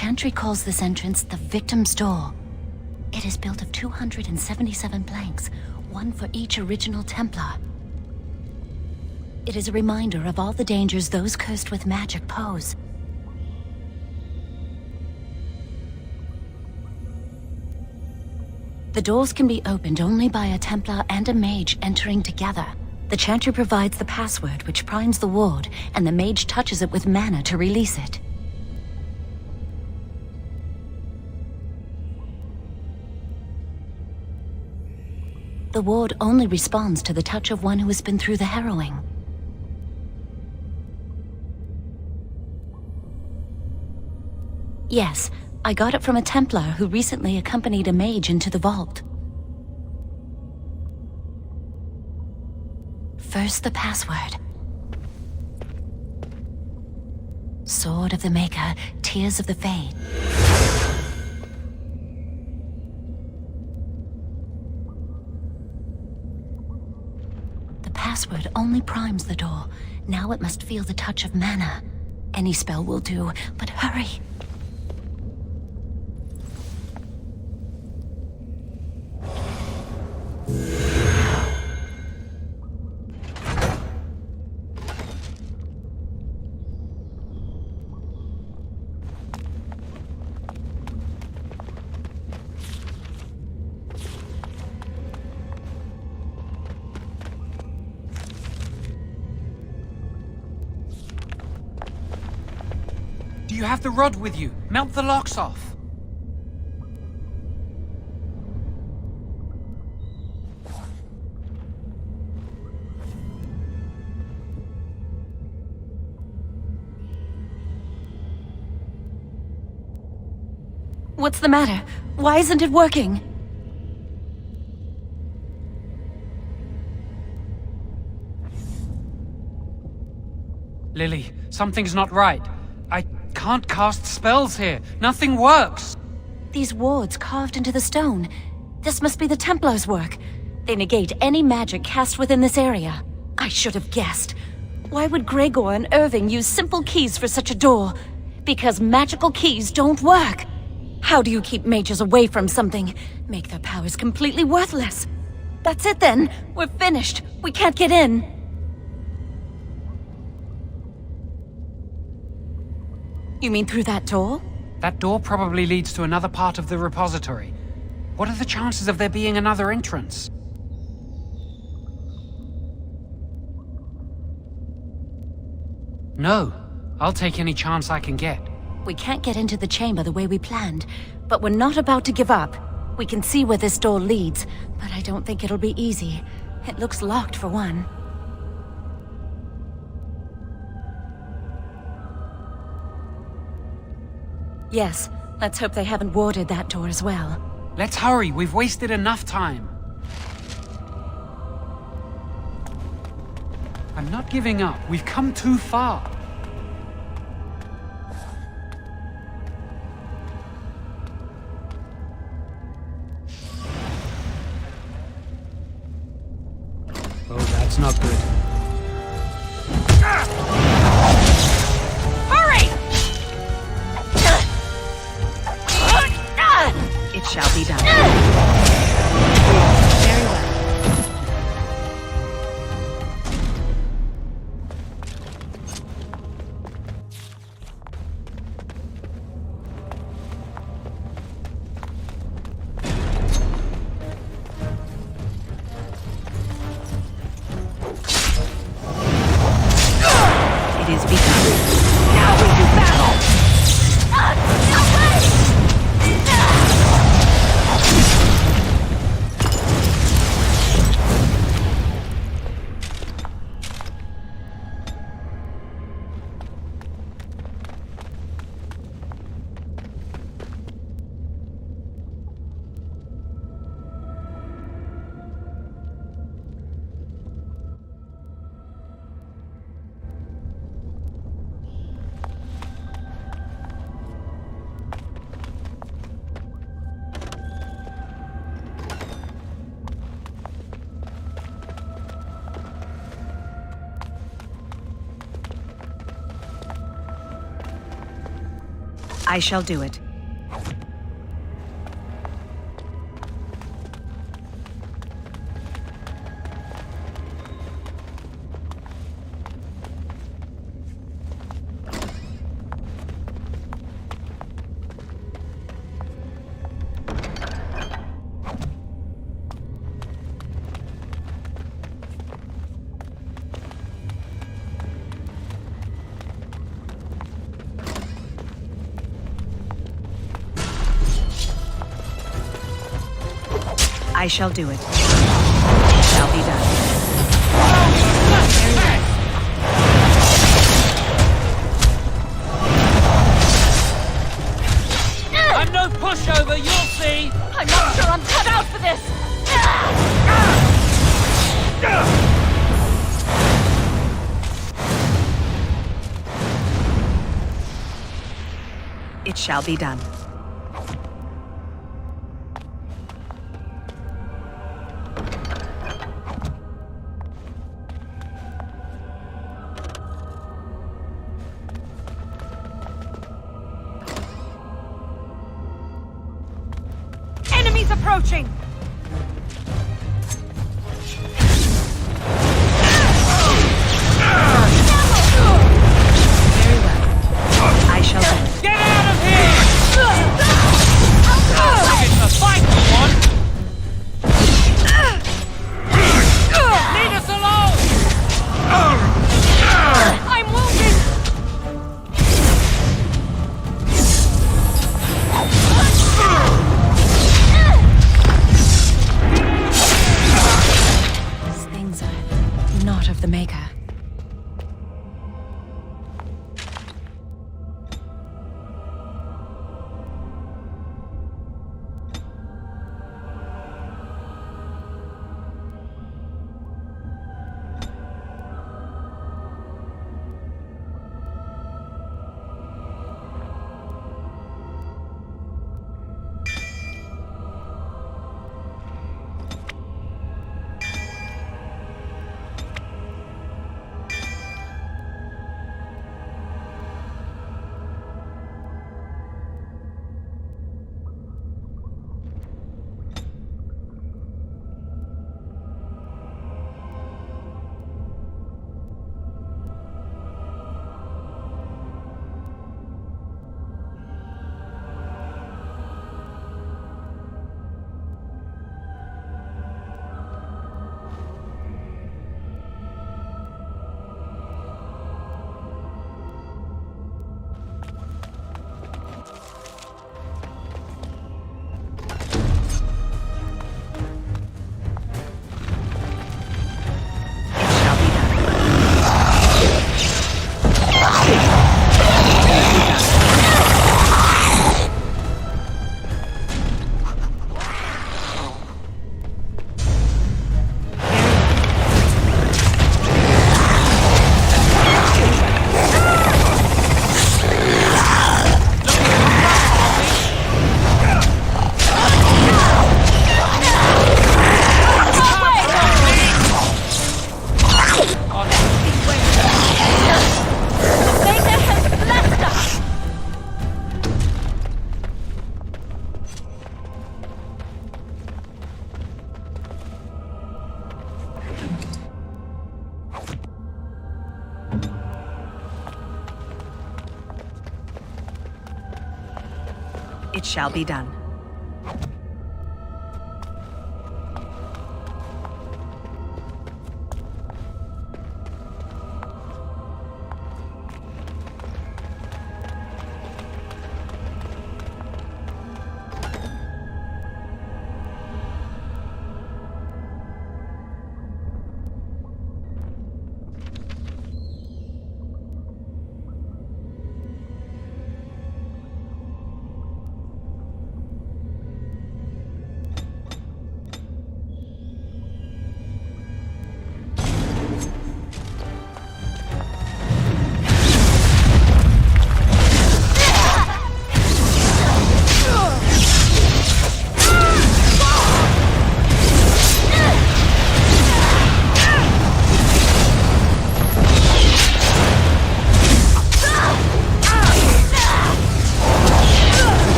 Chantry calls this entrance the Victim's Door. It is built of 277 planks, one for each original Templar. It is a reminder of all the dangers those cursed with magic pose. The doors can be opened only by a Templar and a mage entering together. The Chantry provides the password, which primes the ward, and the mage touches it with mana to release it. The ward only responds to the touch of one who has been through the harrowing. Yes, I got it from a Templar who recently accompanied a mage into the vault. First, the password. Sword of the Maker, Tears of the Fade. The password only primes the door. Now it must feel the touch of mana. Any spell will do, but hurry! Do you have the rod with you? Melt the locks off. What's the matter? Why isn't it working? Lily, something's not right. I can't cast spells here. Nothing works. These wards carved into the stone. This must be the Templars' work. They negate any magic cast within this area. I should have guessed. Why would Gregor and Irving use simple keys for such a door? Because magical keys don't work. How do you keep mages away from something? Make their powers completely worthless. That's it then. We're finished. We can't get in. You mean through that door? That door probably leads to another part of the repository. What are the chances of there being another entrance? No. I'll take any chance I can get. We can't get into the chamber the way we planned, but we're not about to give up. We can see where this door leads, but I don't think it'll be easy. It looks locked for one. Yes, let's hope they haven't warded that door as well. Let's hurry, we've wasted enough time. I'm not giving up, we've come too far. Oh, that's not good. It shall be done. Very well. It is begun. Now we do battle! I shall do it. I shall do it. It shall be done. I'm no pushover, you'll see! I'm not sure I'm cut out for this! It shall be done. Enemies approaching! I shall do it. Get out of here! It's a fight, you want? Leave us alone! I'm wounded! These things are not of the Maker. It shall be done.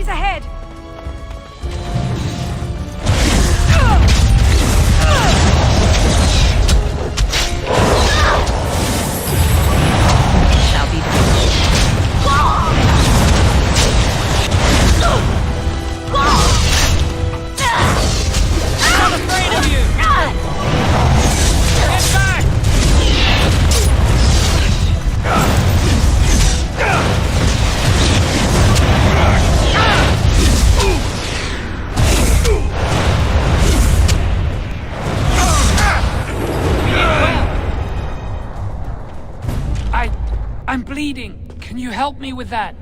Enemies ahead! Shall be done. I'm afraid of you! Get back! I'm bleeding. Can you help me with that?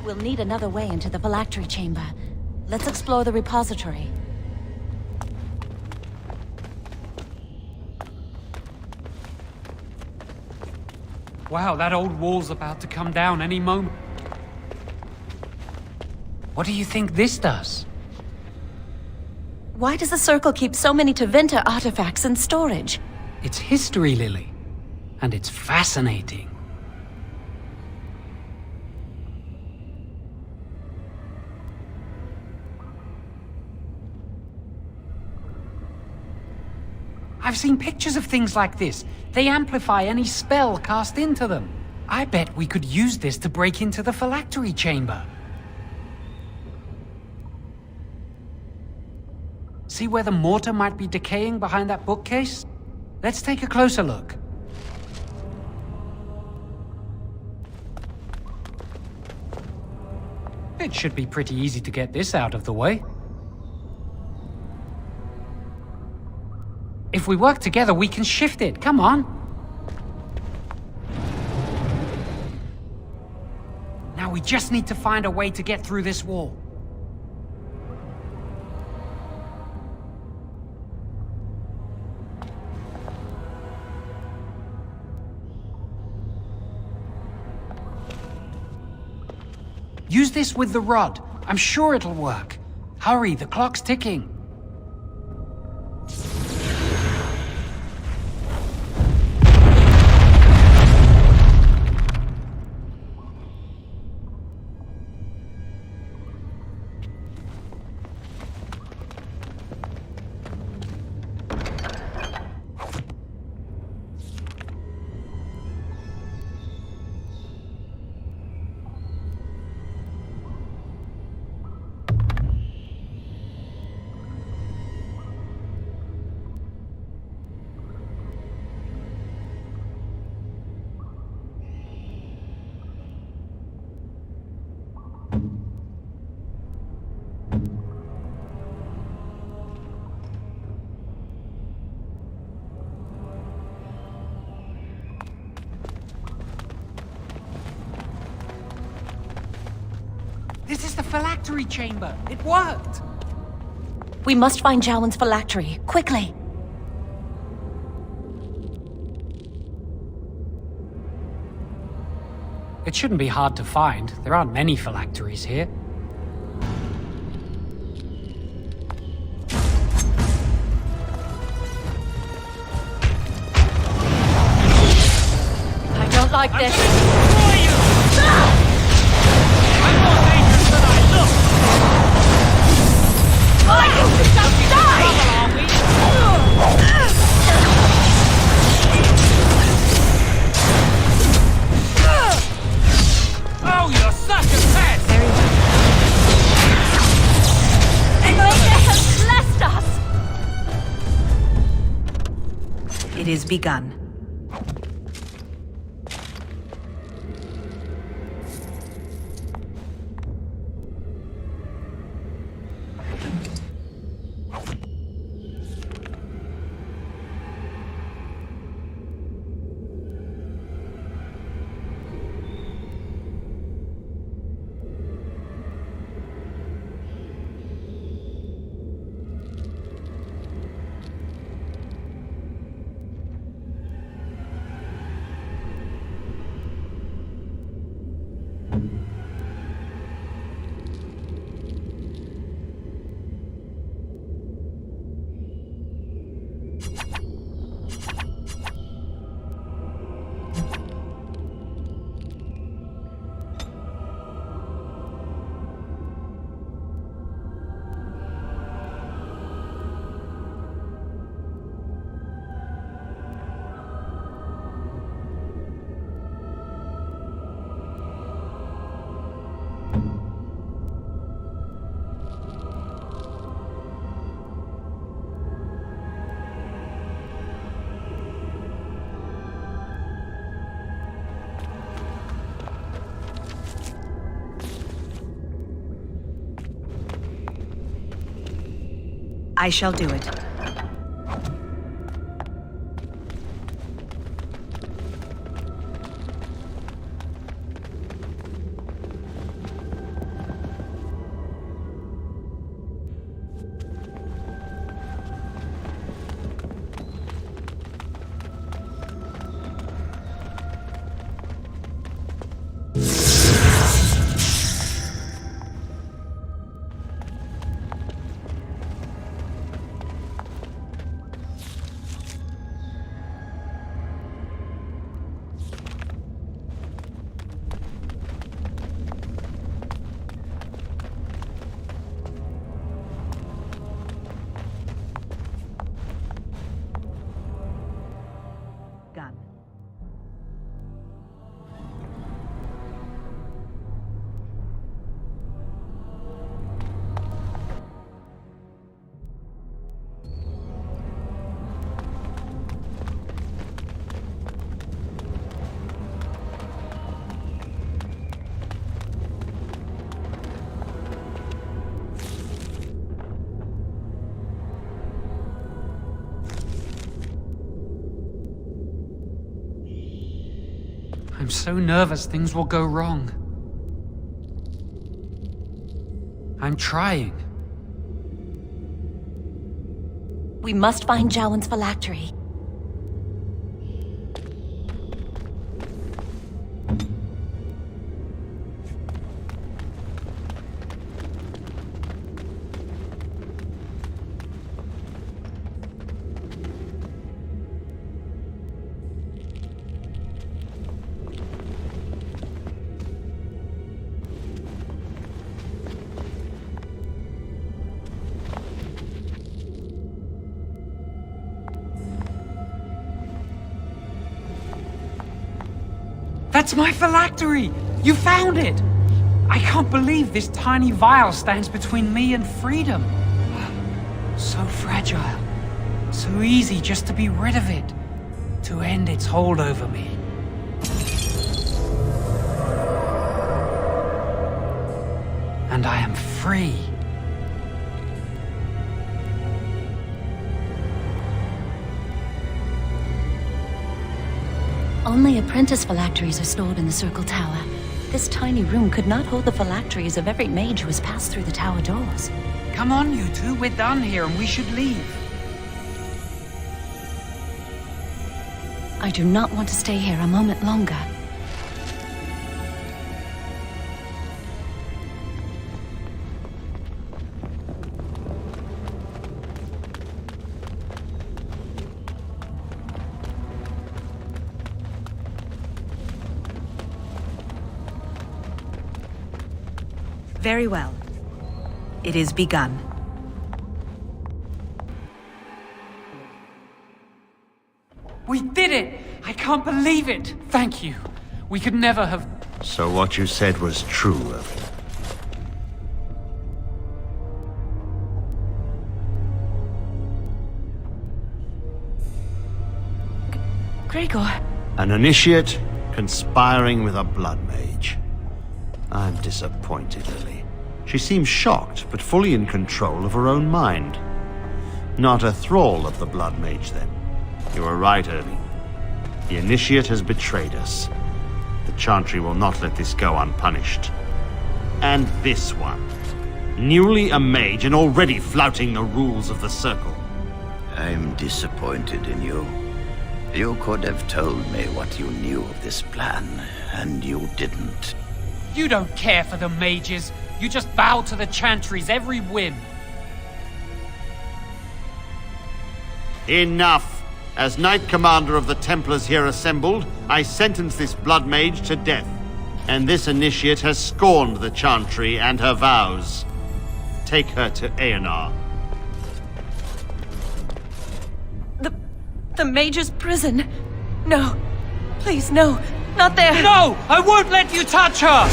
We'll need another way into the phylactery chamber. Let's explore the repository. Wow, that old wall's about to come down any moment. What do you think this does? Why does the Circle keep so many Tevinter artifacts in storage? It's history, Lily. And it's fascinating. I've seen pictures of things like this. They amplify any spell cast into them. I bet we could use this to break into the phylactery chamber. See where the mortar might be decaying behind that bookcase? Let's take a closer look. It should be pretty easy to get this out of the way. If we work together, we can shift it. Come on. Now we just need to find a way to get through this wall. Use this with the rod. I'm sure it'll work. Hurry, the clock's ticking. phylactery chamber! It worked! We must find Jowan's phylactery, quickly! It shouldn't be hard to find. There aren't many phylacteries here. I don't like this. I'm more dangerous than I look! I can just die! Oh, you're such a pest! Omega has blessed us! It is begun. I shall do it. I'm so nervous things will go wrong. I'm trying. We must find Jowan's phylactery. That's my phylactery! You found it! I can't believe this tiny vial stands between me and freedom. So fragile. So easy just to be rid of it. To end its hold over me. And I am free. Only apprentice phylacteries are stored in the Circle Tower. This tiny room could not hold the phylacteries of every mage who has passed through the tower doors. Come on, you two. We're done here and we should leave. I do not want to stay here a moment longer. Very well. It is begun. We did it! I can't believe it! Thank you. We could never have... So what you said was true, Irving. Gregor. An initiate conspiring with a blood mage. I'm disappointed, Lily. She seems shocked, but fully in control of her own mind. Not a thrall of the blood mage, then. You are right, Irving. The initiate has betrayed us. The Chantry will not let this go unpunished. And this one. Newly a mage and already flouting the rules of the Circle. I'm disappointed in you. You could have told me what you knew of this plan, and you didn't. You don't care for the mages. You just bow to the Chantry's every whim. Enough! As Knight Commander of the Templars here assembled, I sentence this blood mage to death. And this initiate has scorned the Chantry and her vows. Take her to Aenar. The Mage's prison. No. Please, no. Not there. No! I won't let you touch her!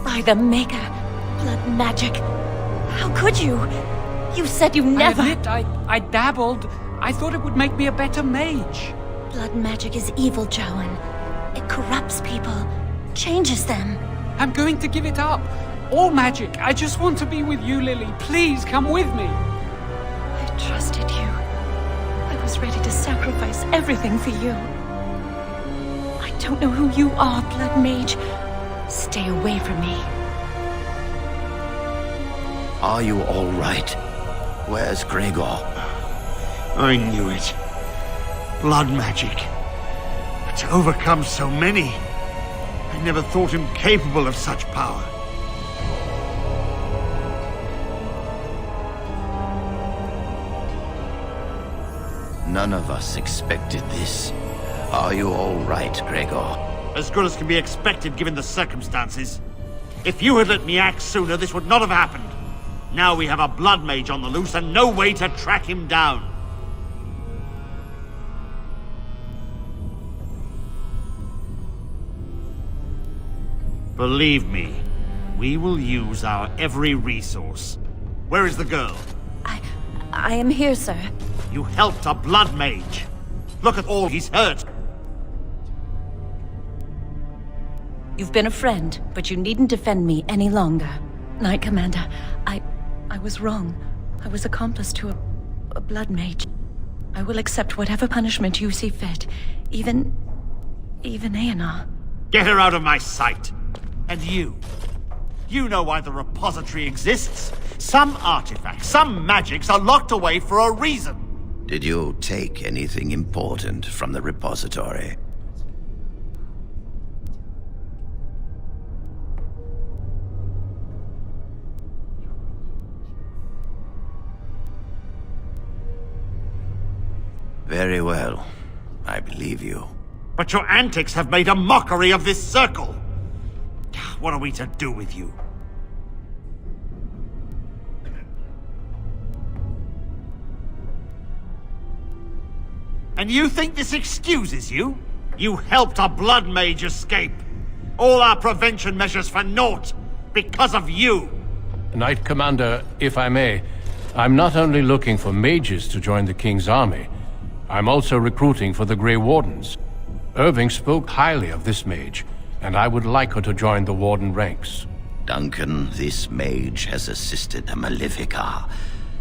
By the Maker. Blood magic. How could you? You said you never... I admit, I dabbled. I thought it would make me a better mage. Blood magic is evil, Joan. It corrupts people, changes them. I'm going to give it up. All magic. I just want to be with you, Lily. Please, come with me. I trusted you. I was ready to sacrifice everything for you. I don't know who you are, Blood Mage. Stay away from me. Are you all right? Where's Gregor? I knew it. Blood magic. To overcome so many. I never thought him capable of such power. None of us expected this. Are you all right, Gregor? As good as can be expected given the circumstances. If you had let me act sooner, this would not have happened. Now we have a blood mage on the loose and no way to track him down. Believe me, we will use our every resource. Where is the girl? I am here, sir. You helped a blood mage. Look at all he's hurt. You've been a friend, but you needn't defend me any longer. Knight Commander, I was wrong. I was accomplice to a blood mage. I will accept whatever punishment you see fit. Even Aenar. Get her out of my sight! And you know why the repository exists? Some artifacts, some magics are locked away for a reason. Did you take anything important from the repository? Very well. I believe you. But your antics have made a mockery of this circle. What are we to do with you? And you think this excuses you? You helped a blood mage escape. All our prevention measures for naught because of you. Knight Commander, if I may, I'm not only looking for mages to join the King's army, I'm also recruiting for the Grey Wardens. Irving spoke highly of this mage, and I would like her to join the Warden ranks. Duncan, this mage has assisted a Malefica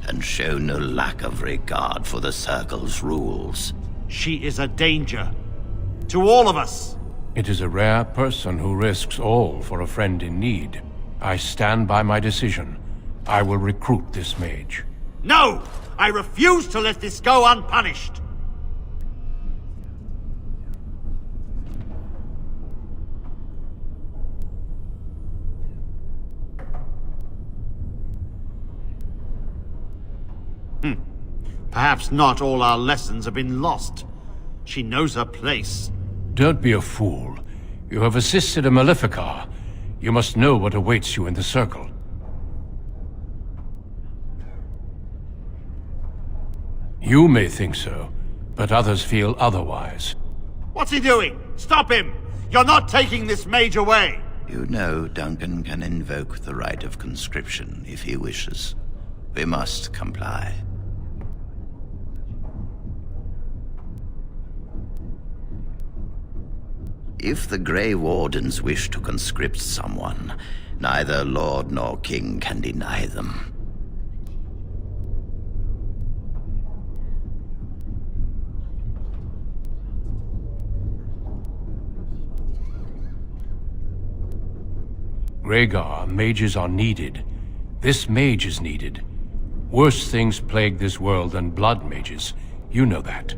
and shown no lack of regard for the Circle's rules. She is a danger to all of us. It is a rare person who risks all for a friend in need. I stand by my decision. I will recruit this mage. No! I refuse to let this go unpunished! Perhaps not all our lessons have been lost. She knows her place. Don't be a fool. You have assisted a Malefica. You must know what awaits you in the Circle. You may think so, but others feel otherwise. What's he doing? Stop him! You're not taking this mage away! You know Duncan can invoke the right of conscription if he wishes. We must comply. If the Grey Wardens wish to conscript someone, neither Lord nor King can deny them. Rhaegar, mages are needed. This mage is needed. Worse things plague this world than blood mages. You know that.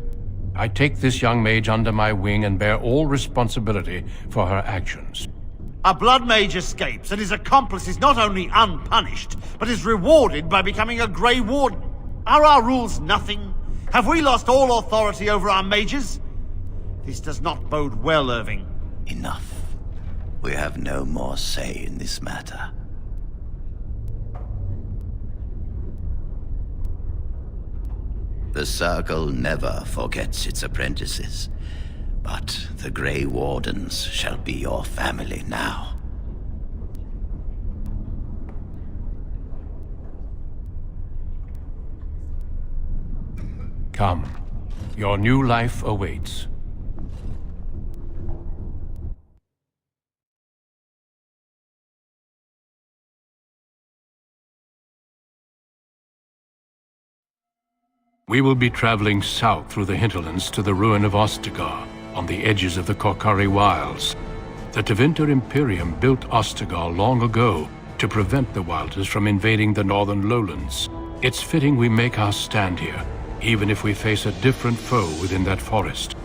I take this young mage under my wing and bear all responsibility for her actions. A blood mage escapes and his accomplice is not only unpunished, but is rewarded by becoming a Grey Warden. Are our rules nothing? Have we lost all authority over our mages? This does not bode well, Irving. Enough. We have no more say in this matter. The Circle never forgets its apprentices, but the Grey Wardens shall be your family now. Come. Your new life awaits. We will be traveling south through the hinterlands to the ruin of Ostagar, on the edges of the Korcari Wilds. The Tevinter Imperium built Ostagar long ago to prevent the Wilders from invading the northern lowlands. It's fitting we make our stand here, even if we face a different foe within that forest.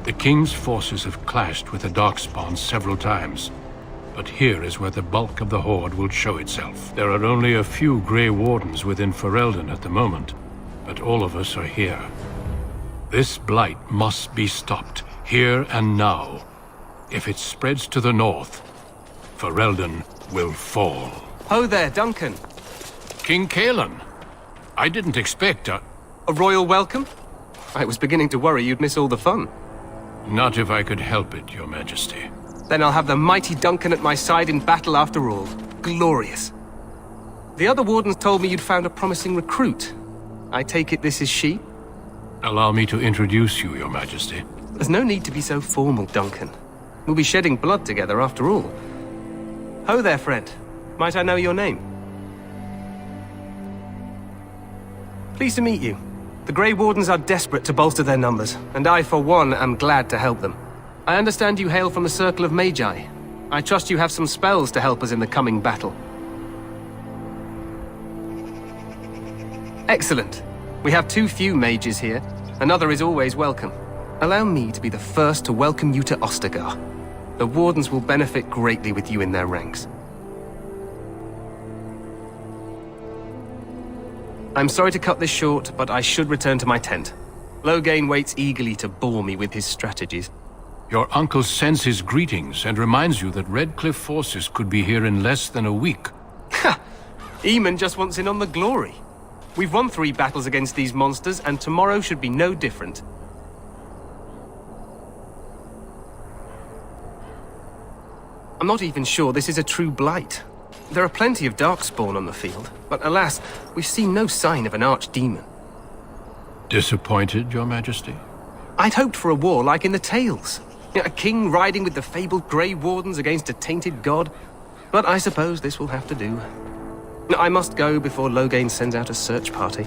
The King's forces have clashed with the Darkspawn several times, but here is where the bulk of the Horde will show itself. There are only a few Grey Wardens within Ferelden at the moment, but all of us are here. This blight must be stopped, here and now. If it spreads to the north, Ferelden will fall. Ho there, Duncan. King Cailan. I didn't expect a royal welcome? I was beginning to worry you'd miss all the fun. Not if I could help it, Your Majesty. Then I'll have the mighty Duncan at my side in battle after all. Glorious. The other wardens told me you'd found a promising recruit. I take it this is she? Allow me to introduce you, Your Majesty. There's no need to be so formal, Duncan. We'll be shedding blood together after all. Ho there, friend. Might I know your name? Pleased to meet you. The Grey Wardens are desperate to bolster their numbers, and I, for one, am glad to help them. I understand you hail from the Circle of Magi. I trust you have some spells to help us in the coming battle. Excellent. We have too few mages here. Another is always welcome. Allow me to be the first to welcome you to Ostagar. The Wardens will benefit greatly with you in their ranks. I'm sorry to cut this short, but I should return to my tent. Loghain waits eagerly to bore me with his strategies. Your uncle sends his greetings and reminds you that Redcliffe forces could be here in less than a week. Ha! Eamon just wants in on the glory. We've won 3 battles against these monsters, and tomorrow should be no different. I'm not even sure this is a true blight. There are plenty of Darkspawn on the field, but alas, we've seen no sign of an archdemon. Disappointed, Your Majesty? I'd hoped for a war like in the tales. A king riding with the fabled Grey Wardens against a tainted god. But I suppose this will have to do. I must go before Loghain sends out a search party.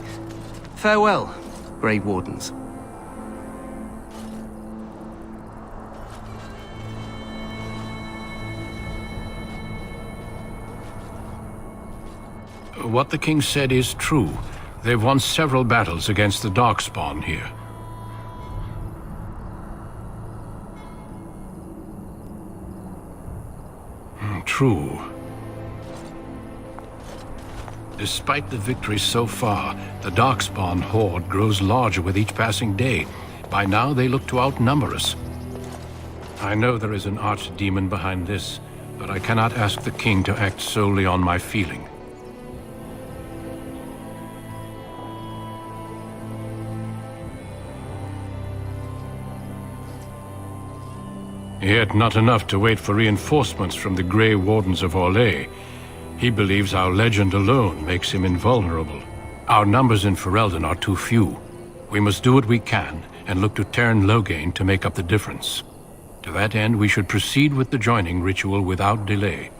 Farewell, Grey Wardens. What the king said is true. They've won several battles against the Darkspawn here. True. Despite the victories so far, the Darkspawn horde grows larger with each passing day. By now, they look to outnumber us. I know there is an archdemon behind this, but I cannot ask the king to act solely on my feeling. Yet not enough to wait for reinforcements from the Grey Wardens of Orlais. He believes our legend alone makes him invulnerable. Our numbers in Ferelden are too few. We must do what we can and look to Teyrn Loghain to make up the difference. To that end, we should proceed with the joining ritual without delay.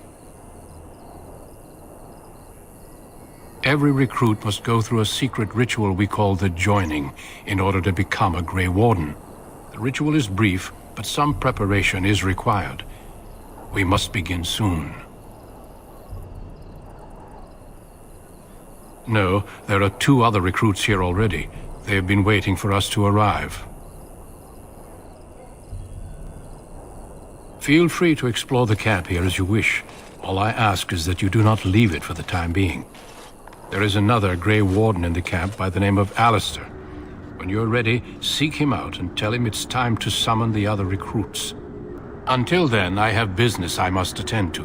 Every recruit must go through a secret ritual we call the Joining in order to become a Grey Warden. The ritual is brief, but some preparation is required. We must begin soon. No, there are 2 other recruits here already. They have been waiting for us to arrive. Feel free to explore the camp here as you wish. All I ask is that you do not leave it for the time being. There is another Grey Warden in the camp by the name of Alistair. When you're ready, seek him out and tell him it's time to summon the other recruits. Until then, I have business I must attend to.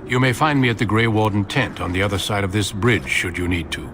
You may find me at the Grey Warden tent on the other side of this bridge, should you need to.